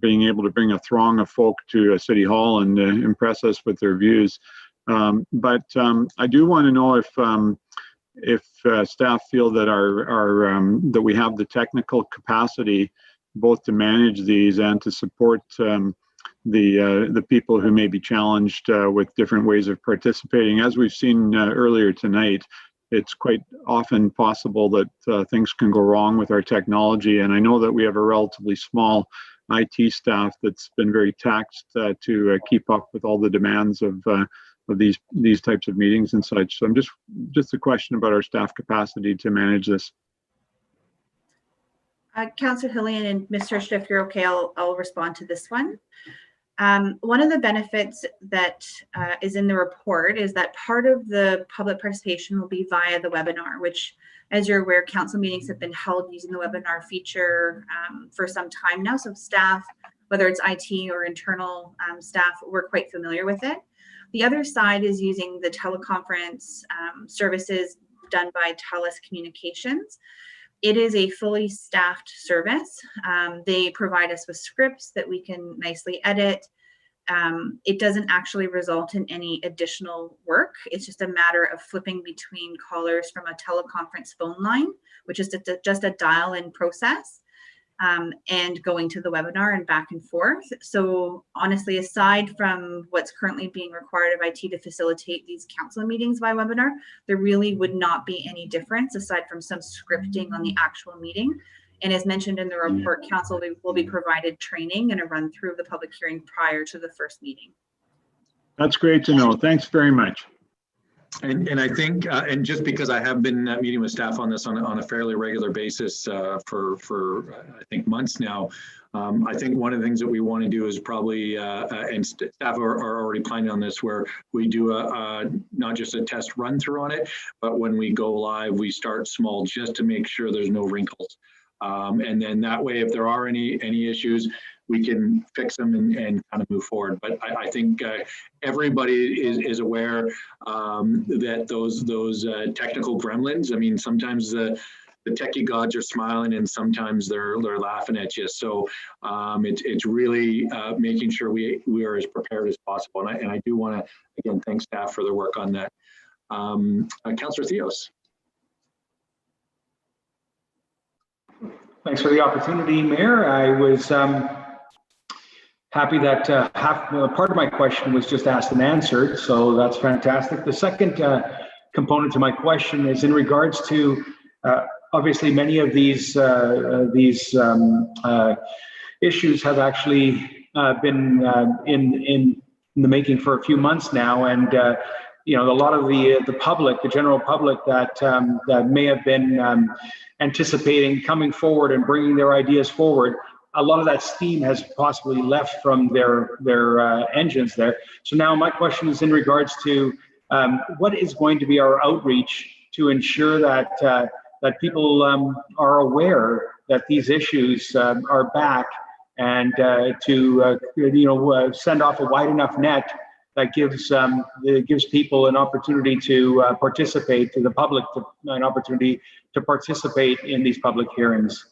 [SPEAKER 3] being able to bring a throng of folk to a city hall and impress us with their views. But I do want to know if staff feel that that we have the technical capacity both to manage these and to support the people who may be challenged with different ways of participating. As we've seen earlier tonight, it's quite often possible that things can go wrong with our technology. And I know that we have a relatively small IT staff that's been very taxed to keep up with all the demands of these types of meetings and such. So I'm just a question about our staff capacity to manage this.
[SPEAKER 12] Councillor Hillian and Mr. Richstad, if you're okay, I'll respond to this one. One of the benefits that is in the report is that part of the public participation will be via the webinar, which, as you're aware, council meetings have been held using the webinar feature for some time now. So staff, whether it's IT or internal staff, we're quite familiar with it. The other side is using the teleconference services done by TELUS Communications. It is a fully staffed service. They provide us with scripts that we can nicely edit. It doesn't actually result in any additional work. It's just a matter of flipping between callers from a teleconference phone line, which is just a dial-in process. and going to the webinar and back and forth. So honestly, aside from what's currently being required of IT to facilitate these council meetings by webinar, there really would not be any difference aside from some scripting on the actual meeting. And as mentioned in the report, council will be provided training and a run through of the public hearing prior to the first meeting.
[SPEAKER 3] That's great to know. Thanks very much.
[SPEAKER 1] And I think, and just because I have been meeting with staff on this on a fairly regular basis for I think months now, I think one of the things that we want to do is probably, and staff are already planning on this, where we do not just a test run through on it, but when we go live, we start small just to make sure there's no wrinkles. And then that way, if there are any issues, we can fix them and kind of move forward. But I think everybody is aware that those technical gremlins, I mean, sometimes the techie gods are smiling and sometimes they're laughing at you. So it's really making sure we are as prepared as possible. And I do want to, again, thank staff for their work on that. Councillor Theos.
[SPEAKER 6] Thanks for the opportunity, Mayor. I was happy that part of my question was just asked and answered, so that's fantastic. The second component to my question is in regards to obviously many of these issues have actually been in the making for a few months now, and you know, a lot of the public, the general public that may have been anticipating coming forward and bringing their ideas forward, a lot of that steam has possibly left from their engines there. So now my question is in regards to what is going to be our outreach to ensure that that people are aware that these issues are back, and to send off a wide enough net that gives people an opportunity to participate, to the public an opportunity to participate in these public hearings.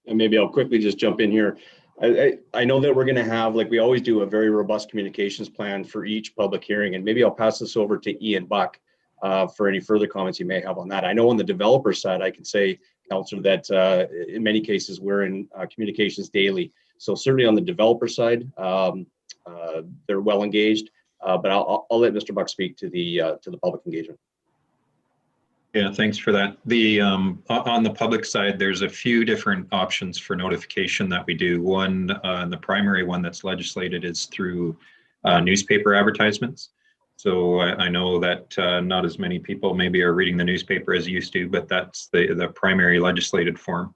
[SPEAKER 8] And maybe I'll quickly just jump in here. I know that we're going to have, like we always do, a very robust communications plan for each public hearing, and maybe I'll pass this over to Ian Buck for any further comments you may have on that. I know on the developer side, I can say, Councillor, that in many cases we're in communications daily. So certainly on the developer side, they're well engaged, but I'll let Mr. Buck speak to the public engagement.
[SPEAKER 11] Yeah, thanks for that. The on the public side, there's a few different options for notification that we do. One, and the primary one that's legislated, is through newspaper advertisements. So I know that not as many people maybe are reading the newspaper as used to, but that's the primary legislated form.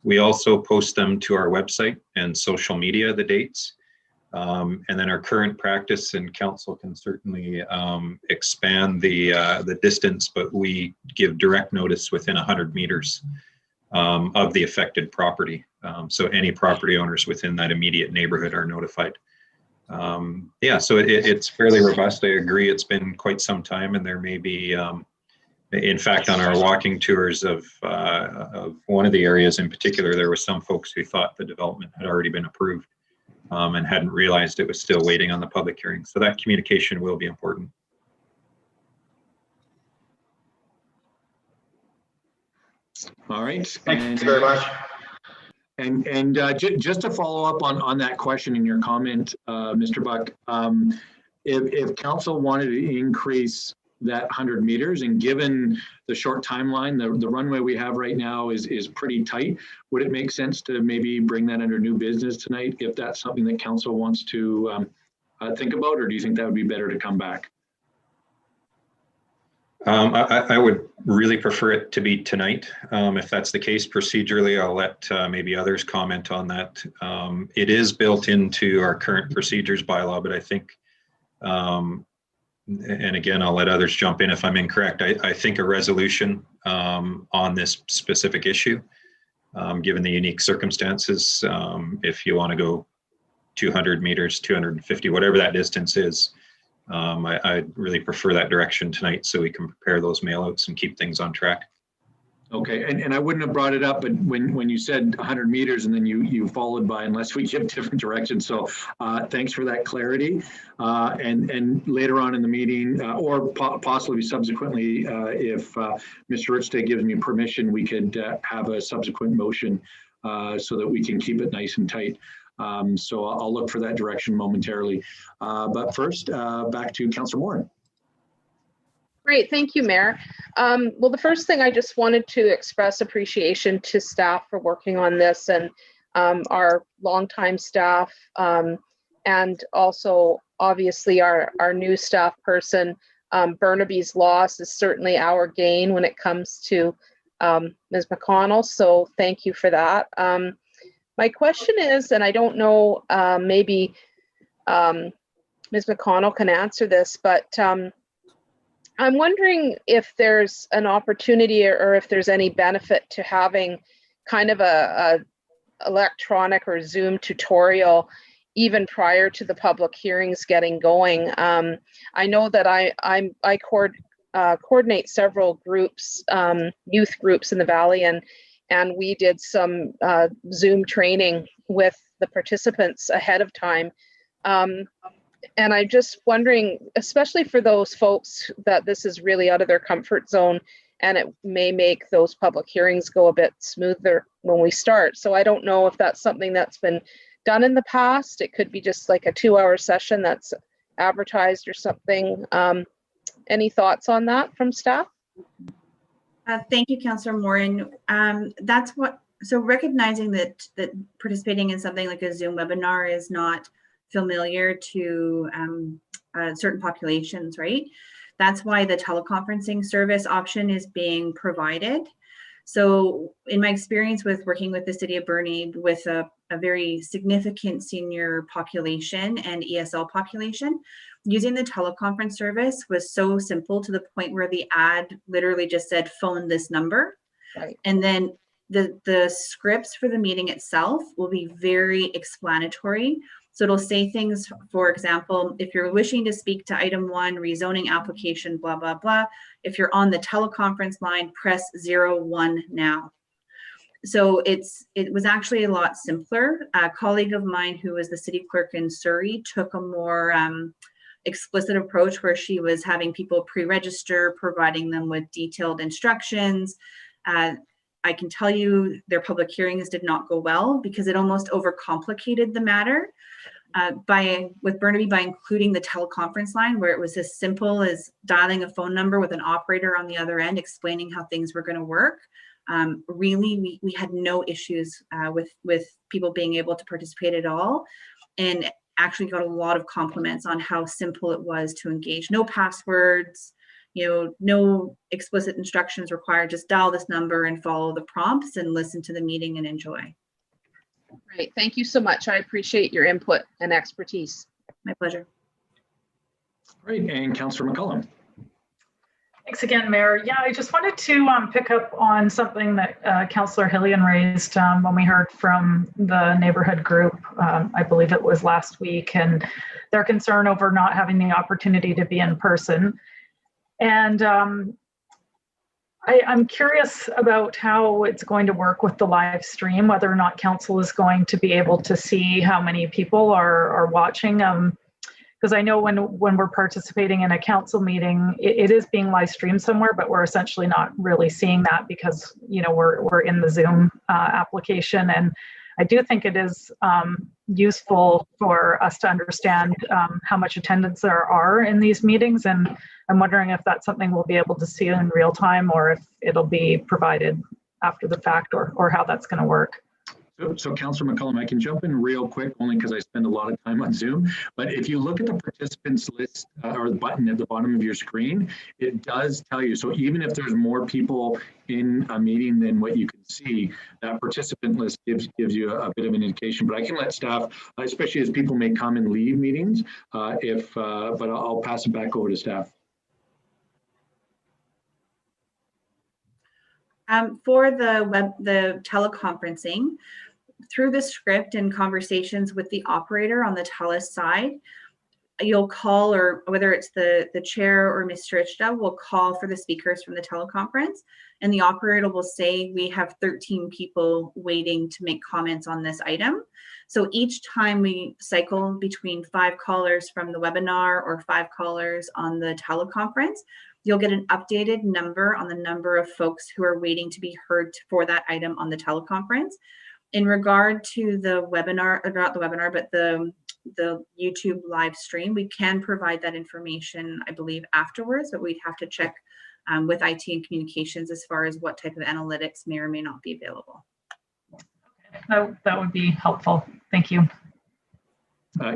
[SPEAKER 11] We also post them to our website and social media, the dates. And then our current practice, and council can certainly expand the distance, but we give direct notice within 100 meters of the affected property. So any property owners within that immediate neighborhood are notified. Yeah, so it's fairly robust. I agree, it's been quite some time, and there may be, in fact, on our walking tours of one of the areas in particular, there were some folks who thought the development had already been approved. And hadn't realized it was still waiting on the public hearing. So that communication will be important.
[SPEAKER 1] All right.
[SPEAKER 6] Thank you very much.
[SPEAKER 1] And just to follow up on that question in your comment, Mr. Buck, if council wanted to increase that 100 meters, and given the short timeline, the runway we have right now is pretty tight, would it make sense to maybe bring that under new business tonight, if that's something that council wants to think about, or do you think that would be better to come back?
[SPEAKER 11] I would really prefer it to be tonight. If that's the case, procedurally, I'll let maybe others comment on that. It is built into our current procedures bylaw, but I think and again, I'll let others jump in if I'm incorrect. I think a resolution on this specific issue, given the unique circumstances, if you want to go 200 meters, 250, whatever that distance is, I'd really prefer that direction tonight so we can prepare those mailouts and keep things on track.
[SPEAKER 1] Okay, and I wouldn't have brought it up, but when you said 100 meters and then you followed by unless we give different directions. So thanks for that clarity. And later on in the meeting, or possibly subsequently, if Mr. Richday gives me permission, we could have a subsequent motion so that we can keep it nice and tight. So I'll look for that direction momentarily. But first, back to Councillor Morin.
[SPEAKER 7] Great, thank you, Mayor. Well, the first thing I just wanted to express appreciation to staff for working on this, and our longtime staff, and also obviously our new staff person. Burnaby's loss is certainly our gain when it comes to Ms. McConnell, so thank you for that. My question is, and I don't know, maybe Ms. McConnell can answer this, but I'm wondering if there's an opportunity or if there's any benefit to having kind of a electronic or Zoom tutorial even prior to the public hearings getting going. I know that I coordinate several groups, youth groups in the Valley, and we did some Zoom training with the participants ahead of time. And I'm just wondering, especially for those folks that this is really out of their comfort zone, and it may make those public hearings go a bit smoother when we start. So I don't know if that's something that's been done in the past. It could be just like a 2-hour session that's advertised or something. Any thoughts on that from staff?
[SPEAKER 12] Thank you, Councillor Morin. So recognizing that participating in something like a Zoom webinar is not familiar to certain populations, right? That's why the teleconferencing service option is being provided. So in my experience with working with the City of Burnaby with a very significant senior population and ESL population, using the teleconference service was so simple to the point where the ad literally just said, phone this number.
[SPEAKER 7] Right.
[SPEAKER 12] And then the scripts for the meeting itself will be very explanatory. So it'll say things, for example, if you're wishing to speak to item 1, rezoning application, blah, blah, blah. If you're on the teleconference line, press 01 now. So it was actually a lot simpler. A colleague of mine who was the city clerk in Surrey took a more explicit approach where she was having people pre-register, providing them with detailed instructions. I can tell you their public hearings did not go well because it almost overcomplicated the matter. With Burnaby, by including the teleconference line, where it was as simple as dialing a phone number with an operator on the other end, explaining how things were going to work. Really, we had no issues with people being able to participate at all, and actually got a lot of compliments on how simple it was to engage. No passwords, no explicit instructions required. Just dial this number and follow the prompts and listen to the meeting and enjoy.
[SPEAKER 7] Great, thank you so much. I appreciate your input and expertise.
[SPEAKER 12] My pleasure.
[SPEAKER 1] Great, and Councillor McCullum.
[SPEAKER 10] Thanks again, Mayor. Yeah, I just wanted to pick up on something that Councillor Hillian raised when we heard from the neighborhood group, I believe it was last week, and their concern over not having the opportunity to be in person. And I'm curious about how it's going to work with the live stream, whether or not council is going to be able to see how many people are watching. Because I know when we're participating in a council meeting, it is being live streamed somewhere, but we're essentially not really seeing that because we're in the Zoom application. And I do think it is useful for us to understand how much attendance there are in these meetings. And I'm wondering if that's something we'll be able to see in real time or if it'll be provided after the fact or how that's going to work.
[SPEAKER 1] So Councillor McCullum, I can jump in real quick only because I spend a lot of time on Zoom. But if you look at the participants list or the button at the bottom of your screen, it does tell you. So even if there's more people in a meeting than what you can see, that participant list gives you a bit of an indication. But I can let staff, especially as people may come and leave meetings, but I'll pass it back over to staff.
[SPEAKER 12] For the teleconferencing, through the script and conversations with the operator on the TELUS side, you'll call, or whether it's the chair or Mr. Ichta will call for the speakers from the teleconference, and the operator will say, we have 13 people waiting to make comments on this item. So each time we cycle between 5 callers from the webinar or 5 callers on the teleconference, you'll get an updated number on the number of folks who are waiting to be heard for that item on the teleconference. In regard to the webinar, not the webinar, but the YouTube live stream, we can provide that information, I believe, afterwards, but we'd have to check with IT and communications as far as what type of analytics may or may not be available.
[SPEAKER 10] That would be helpful. Thank you.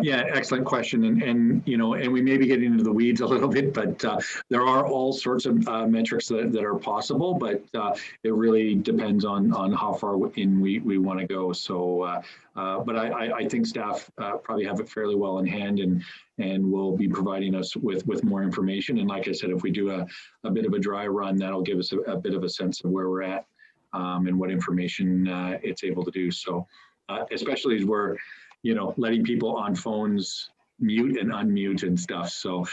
[SPEAKER 1] Yeah, excellent question. And we may be getting into the weeds a little bit, but there are all sorts of metrics that are possible, but it really depends on how far in we want to go. So, but I think staff probably have it fairly well in hand and will be providing us with more information. And like I said, if we do a bit of a dry run, that'll give us a bit of a sense of where we're at and what information it's able to do. So, especially as we're letting people on phones mute and unmute and stuff. So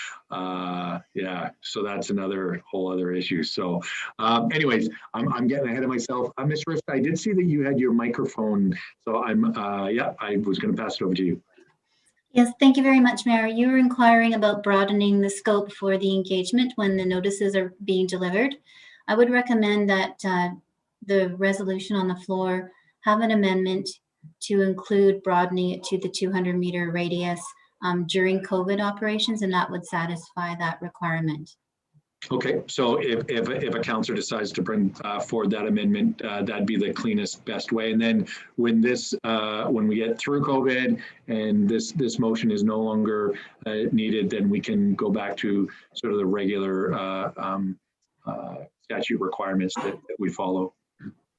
[SPEAKER 1] yeah, so that's another whole other issue. So anyways, I'm getting ahead of myself. Ms. Rift, I did see that you had your microphone. So yeah, I was going to pass it over to you.
[SPEAKER 9] Yes, thank you very much, Mayor. You were inquiring about broadening the scope for the engagement when the notices are being delivered. I would recommend that the resolution on the floor have an amendment to include broadening it to the 200-meter radius during COVID operations, and that would satisfy that requirement.
[SPEAKER 1] Okay, so if a councillor decides to bring forward that amendment, that'd be the cleanest, best way. And then when we get through COVID and this motion is no longer needed, then we can go back to sort of the regular statute requirements that we follow.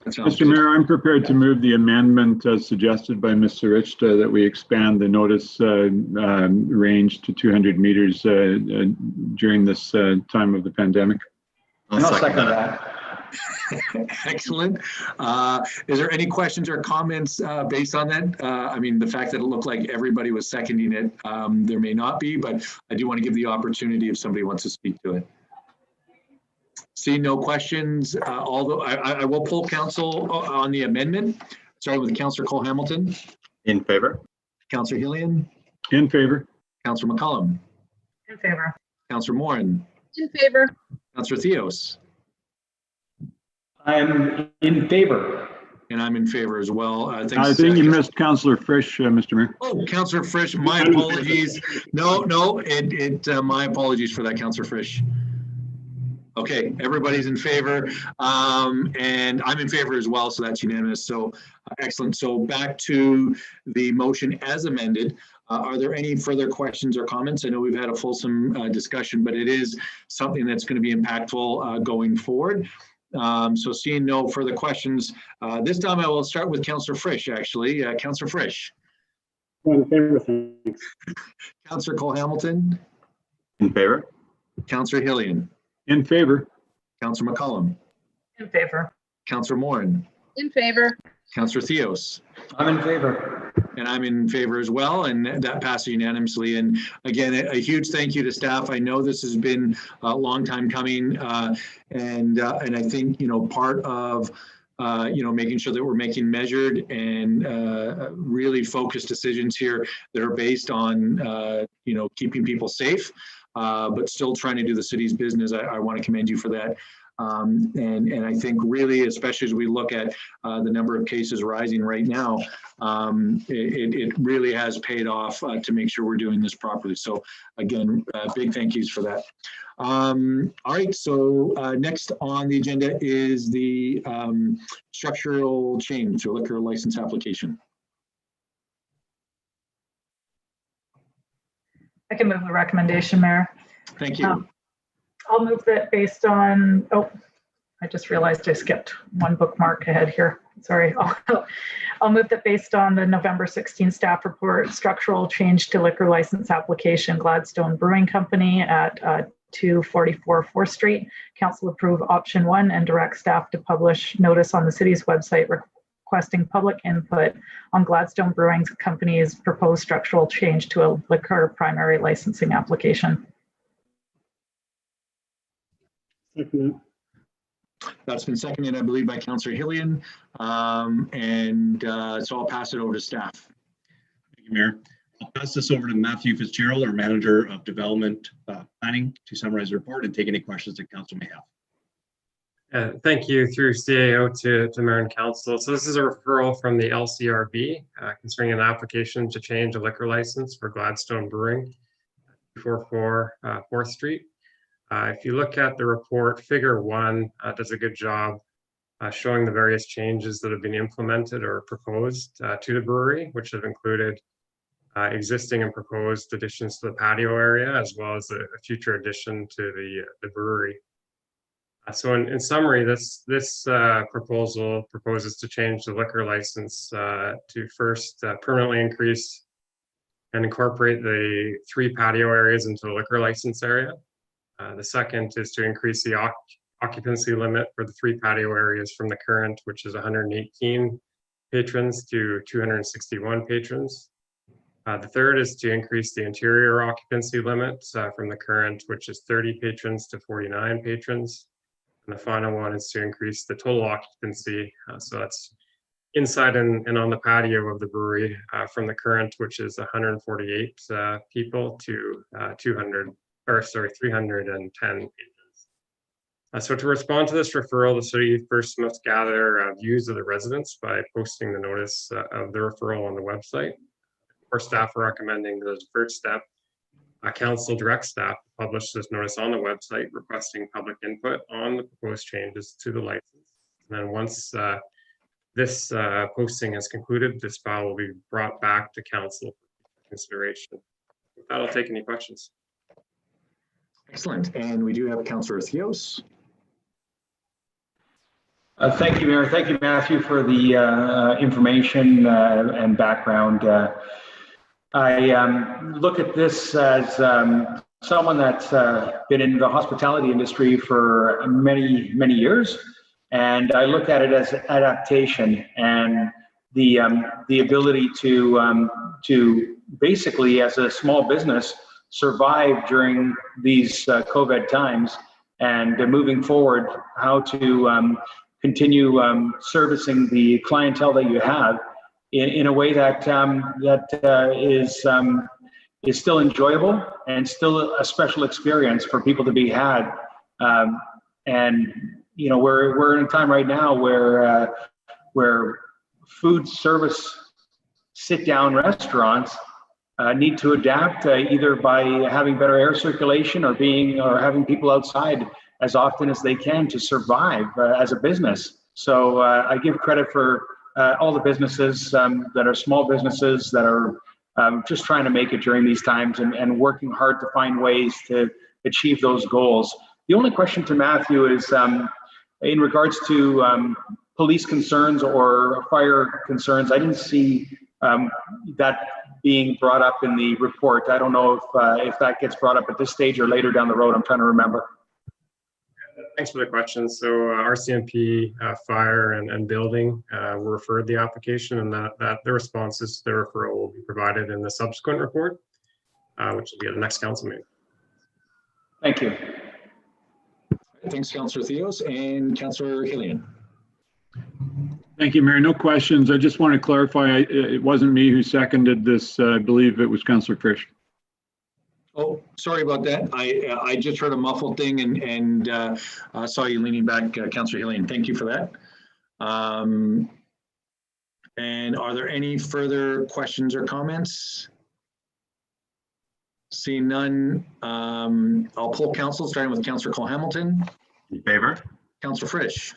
[SPEAKER 3] Mr. Mayor, I'm prepared to move the amendment as suggested by Mr. Ichta that we expand the notice range to 200 meters during this time of the pandemic.
[SPEAKER 6] I'll second that.
[SPEAKER 1] Excellent. Is there any questions or comments based on that? I mean, the fact that it looked like everybody was seconding it, there may not be, but I do want to give the opportunity if somebody wants to speak to it. Seeing no questions, although I will poll council on the amendment, starting with Councillor Cole-Hamilton.
[SPEAKER 2] In favor.
[SPEAKER 1] Councillor Hillian.
[SPEAKER 3] In favor.
[SPEAKER 1] Councillor McCollum.
[SPEAKER 10] In favor.
[SPEAKER 1] Councillor Morin.
[SPEAKER 7] In favor.
[SPEAKER 1] Councillor Theos.
[SPEAKER 6] I'm in favor.
[SPEAKER 1] And I'm in favor as well.
[SPEAKER 3] I think you missed Councillor Frisch, Mr. Mayor.
[SPEAKER 1] Oh, Councillor Frisch, my apologies. No, my apologies for that, Councillor Frisch. Okay, everybody's in favor, and I'm in favor as well, so that's unanimous. So excellent. So back to the motion as amended. Are there any further questions or comments? I know we've had a fulsome discussion, but it is something that's going to be impactful going forward. So seeing no further questions, this time I will start with Councillor Frisch, actually. Councillor Frisch.
[SPEAKER 5] In favor, thanks.
[SPEAKER 1] Councillor Cole-Hamilton.
[SPEAKER 2] In favor.
[SPEAKER 1] Councillor Hillian.
[SPEAKER 3] In favor.
[SPEAKER 1] Councillor McCollum.
[SPEAKER 10] In favor.
[SPEAKER 1] Councillor Morin.
[SPEAKER 7] In favor.
[SPEAKER 1] Councillor Theos.
[SPEAKER 6] I'm in favor.
[SPEAKER 1] And I'm in favor as well, and that passes unanimously. And again, a huge thank you to staff. I know this has been a long time coming, and I think part of making sure that we're making measured and really focused decisions here that are based on keeping people safe, but still trying to do the city's business. I want to commend you for that. And I think really, especially as we look at the number of cases rising right now, it really has paid off to make sure we're doing this properly. So again, big thank yous for that. All right, so next on the agenda is the structural change to a liquor license application.
[SPEAKER 10] I can move the recommendation, Mayor.
[SPEAKER 1] Thank you.
[SPEAKER 10] I'll move that based on, I just realized I skipped one bookmark ahead here. Sorry. I'll move that based on the November 16 staff report, structural change to liquor license application, Gladstone Brewing Company at 244 4th Street. Council approve option 1 and direct staff to publish notice on the city's website requesting public input on Gladstone Brewing Company's proposed structural change to a liquor primary licensing application.
[SPEAKER 5] Second.
[SPEAKER 1] That's been seconded, I believe, by Councillor Hillian. So I'll pass it over to staff.
[SPEAKER 8] Thank you, Mayor. I'll pass this over to Matthew Fitzgerald, our Manager of Development Planning, to summarize the report and take any questions that Council may have.
[SPEAKER 13] Thank you through CAO to Mayor and Council. So this is a referral from the Lcrb concerning an application to change a liquor license for Gladstone Brewing, 244 4th Street. If you look at the report, Figure 1 does a good job showing the various changes that have been implemented or proposed to the brewery, which have included existing and proposed additions to the patio area, as well as a future addition to the brewery. So in summary, this proposal proposes to change the liquor license to first permanently increase and incorporate the 3 patio areas into the liquor license area. The second is to increase the occupancy limit for the 3 patio areas from the current, which is 118 patrons, to 261 patrons. The third is to increase the interior occupancy limit from the current, which is 30 patrons, to 49 patrons. And the final one is to increase the total occupancy. So that's inside and on the patio of the brewery from the current, which is 148 people, to 310 patrons. So to respond to this referral, the city first must gather views of the residents by posting the notice of the referral on the website. Our staff are recommending that as a first step, Council directs staff to publish this notice on the website requesting public input on the proposed changes to the license. And then once this posting is concluded, this file will be brought back to Council for consideration. With that, I'll take any questions.
[SPEAKER 1] Excellent. And we do have Councillor Theos.
[SPEAKER 6] Thank you, Mayor. Thank you, Matthew, for the information and background. I look at this as someone that's been in the hospitality industry for many, many years, and I look at it as adaptation and the ability to basically, as a small business, survive during these COVID times, and moving forward, how to continue servicing the clientele that you have in a way that is still enjoyable and still a special experience for people to be had. And you know, we're in a time right now where food service sit-down restaurants need to adapt either by having better air circulation or having people outside as often as they can to survive as a business. So I give credit for all the businesses that are small businesses that are just trying to make it during these times and working hard to find ways to achieve those goals. The only question to Matthew is in regards to police concerns or fire concerns. I didn't see that being brought up in the report. I don't know if that gets brought up at this stage or later down the road. I'm trying to remember.
[SPEAKER 13] Thanks for the question. So RCMP, fire and building referred the application, and that the responses to the referral will be provided in the subsequent report, which will be at the next council meeting.
[SPEAKER 6] Thank you.
[SPEAKER 1] Thanks, Councillor Theos. And Councillor Hillian.
[SPEAKER 3] Thank you, Mayor. No questions. I just want to clarify, it wasn't me who seconded this. I believe it was Councillor Frisch.
[SPEAKER 1] Oh, sorry about that. I just heard a muffled thing and saw you leaning back, Councillor Hillian. Thank you for that. And are there any further questions or comments? Seeing none, I'll poll council, starting with Councillor Cole-Hamilton.
[SPEAKER 2] In favor?
[SPEAKER 1] Councillor Frisch.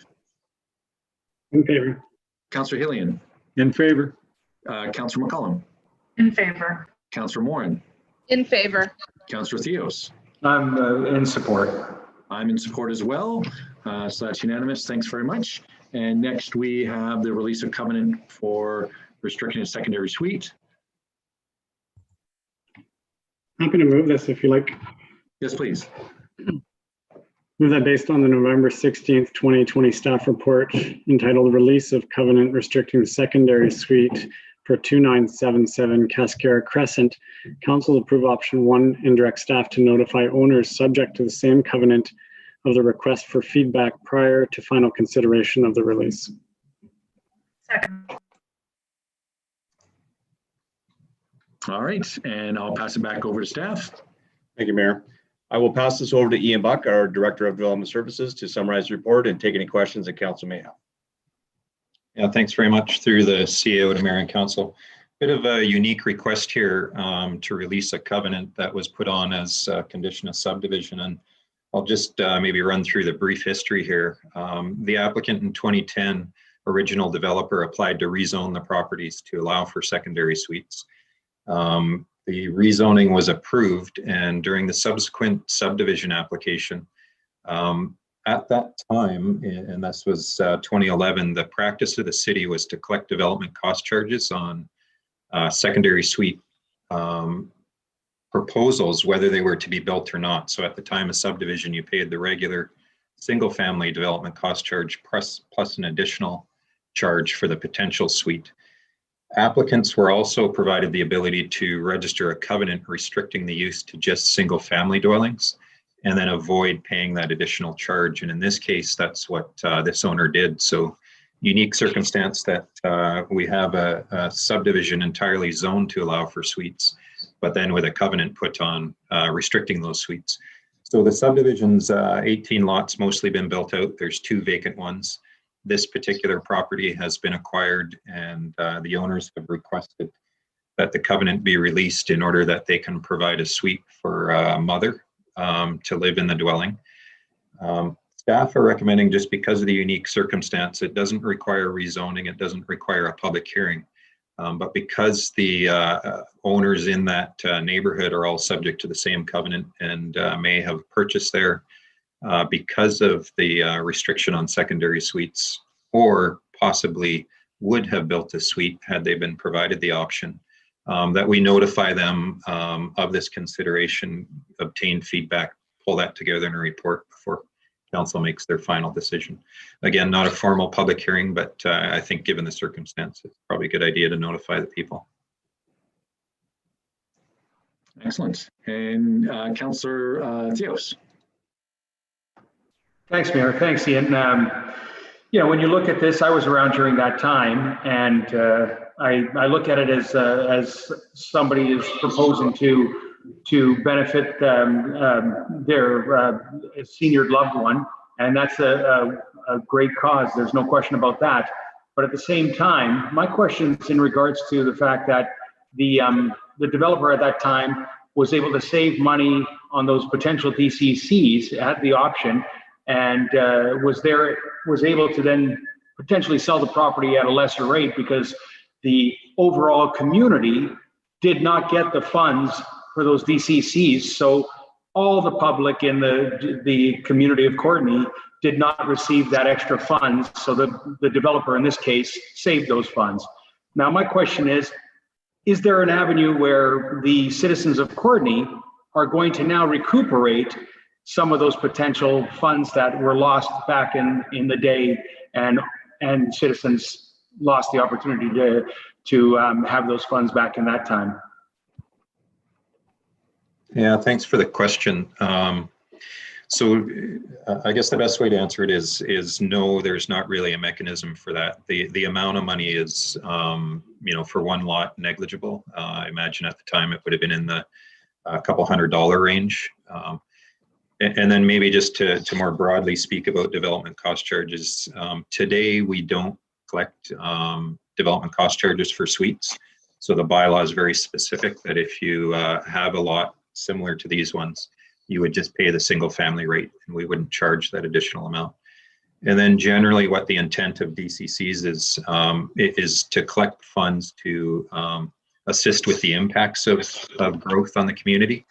[SPEAKER 5] In favor.
[SPEAKER 1] Councillor Hillian.
[SPEAKER 3] In favor.
[SPEAKER 1] Councillor McCollum.
[SPEAKER 10] In favor.
[SPEAKER 1] Councillor Morin.
[SPEAKER 7] In favor.
[SPEAKER 1] Councillor Theos.
[SPEAKER 6] I'm in support.
[SPEAKER 1] I'm in support as well. So that's unanimous. Thanks very much. And next we have the release of covenant for restriction of secondary suite.
[SPEAKER 5] Happy to move this if you like.
[SPEAKER 1] Yes, please.
[SPEAKER 5] Move that based on the November 16th, 2020 staff report entitled Release of Covenant Restricting the Secondary Suite for 2977 Cascara Crescent, council approve option 1 and direct staff to notify owners subject to the same covenant of the request for feedback prior to final consideration of the release.
[SPEAKER 10] Second.
[SPEAKER 1] All right, and I'll pass it back over to staff.
[SPEAKER 8] Thank you, Mayor. I will pass this over to Ian Buck, our Director of Development Services, to summarize the report and take any questions that council may have.
[SPEAKER 11] Yeah, thanks very much through the CEO to Mayor and Council. Bit of a unique request here to release a covenant that was put on as a condition of subdivision. And I'll just maybe run through the brief history here. The applicant in 2010, original developer, applied to rezone the properties to allow for secondary suites. The rezoning was approved, and during the subsequent subdivision application, at that time, and this was 2011, the practice of the city was to collect development cost charges on secondary suite proposals, whether they were to be built or not. So at the time of subdivision, you paid the regular single-family development cost charge plus an additional charge for the potential suite. Applicants were also provided the ability to register a covenant restricting the use to just single-family dwellings and then avoid paying that additional charge. And in this case, that's what this owner did. So unique circumstance that we have a subdivision entirely zoned to allow for suites, but then with a covenant put on restricting those suites. So the subdivision's 18 lots mostly been built out. There's 2 vacant ones. This particular property has been acquired, and the owners have requested that the covenant be released in order that they can provide a suite for a mother to live in the dwelling. Staff are recommending, just because of the unique circumstance, it doesn't require rezoning, it doesn't require a public hearing. But because the owners in that neighborhood are all subject to the same covenant and may have purchased there because of the restriction on secondary suites, or possibly would have built a suite had they been provided the option, that we notify them of this consideration, obtain feedback, pull that together in a report before council makes their final decision. Again, not a formal public hearing, but I think given the circumstance, it's probably a good idea to notify the people.
[SPEAKER 1] Excellent. And Councillor Theos.
[SPEAKER 6] Thanks, Mayor. Thanks, Ian. You know, when you look at this, I was around during that time, and I look at it as somebody is proposing to benefit their senior loved one, and that's a great cause. There's no question about that. But at the same time, my question is in regards to the fact that the developer at that time was able to save money on those potential DCCs, had the option, and was able to then potentially sell the property at a lesser rate because the overall community did not get the funds for those DCCs. So all the public in the community of Courtenay did not receive that extra funds. So the developer in this case saved those funds. Now my question is there an avenue where the citizens of Courtenay are going to now recuperate some of those potential funds that were lost back in the day, and citizens lost the opportunity to have those funds back in that time?
[SPEAKER 11] Yeah, thanks for the question. So I guess the best way to answer it is no, there's not really a mechanism for that. The amount of money is, for one lot, negligible. I imagine at the time it would have been in the couple $100 range. And then maybe just to more broadly speak about development cost charges, today we don't collect development cost charges for suites. So the bylaw is very specific that if you have a lot similar to these ones, you would just pay the single family rate and we wouldn't charge that additional amount. And then generally what the intent of DCCs is to collect funds to assist with the impacts of growth on the community.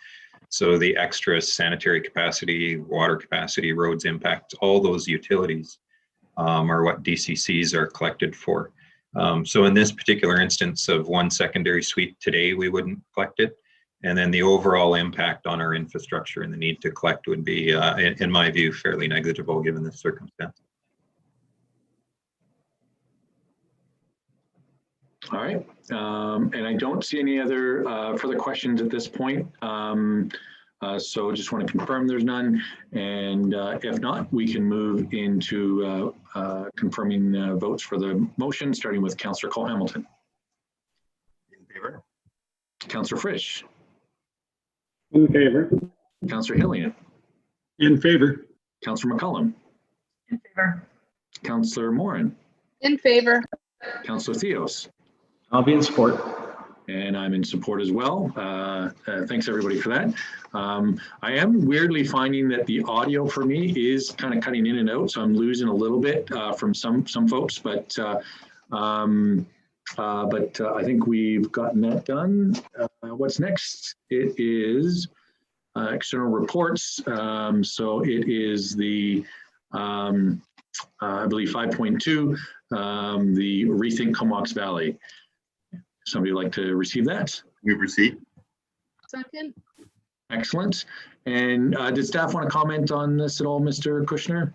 [SPEAKER 11] So the extra sanitary capacity, water capacity, roads impact, all those utilities are what DCCs are collected for. So in this particular instance of one secondary suite today, we wouldn't collect it. And then the overall impact on our infrastructure and the need to collect would be, in my view, fairly negligible given the circumstance.
[SPEAKER 1] All right, and I don't see any other further questions at this point. So just want to confirm there's none. And if not, we can move into confirming votes for the motion, starting with Councillor Cole-Hamilton.
[SPEAKER 2] In favor?
[SPEAKER 1] Councillor Frisch.
[SPEAKER 5] In favor.
[SPEAKER 1] Councillor Hillian.
[SPEAKER 3] In favor.
[SPEAKER 1] Councillor McCollum.
[SPEAKER 10] In favor.
[SPEAKER 1] Councillor Morin.
[SPEAKER 7] In favor.
[SPEAKER 1] Councillor Theos.
[SPEAKER 6] I'll be in support.
[SPEAKER 1] And I'm in support as well. Thanks everybody for that. I am weirdly finding that the audio for me is kind of cutting in and out, so I'm losing a little bit from some folks, but I think we've gotten that done. What's next? It is external reports. So it is the, I believe 5.2, the Rethink Comox Valley. Somebody like to receive that?
[SPEAKER 2] We've received.
[SPEAKER 7] Second.
[SPEAKER 1] Excellent. And did staff want to comment on this at all, Mr. Kushner?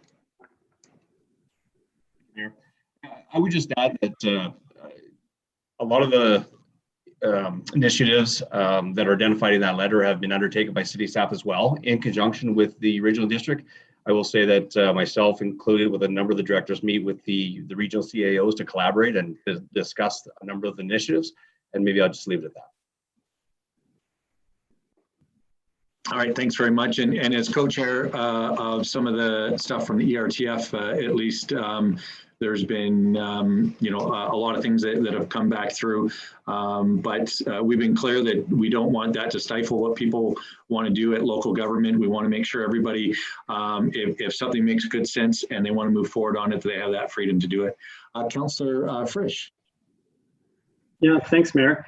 [SPEAKER 8] I would just add that a lot of the initiatives that are identified in that letter have been undertaken by city staff as well in conjunction with the regional district. I will say that myself included with a number of the directors meet with the regional CAOs to collaborate and to discuss a number of the initiatives, and maybe I'll just leave it at that.
[SPEAKER 1] All right, thanks very much. And as co-chair of some of the stuff from the ERTF, at least there's been, you know, a lot of things that have come back through, but we've been clear that we don't want that to stifle what people want to do at local government. We want to make sure everybody, if something makes good sense and they want to move forward on it, they have that freedom to do it. Councillor Frisch.
[SPEAKER 5] Yeah, thanks, Mayor.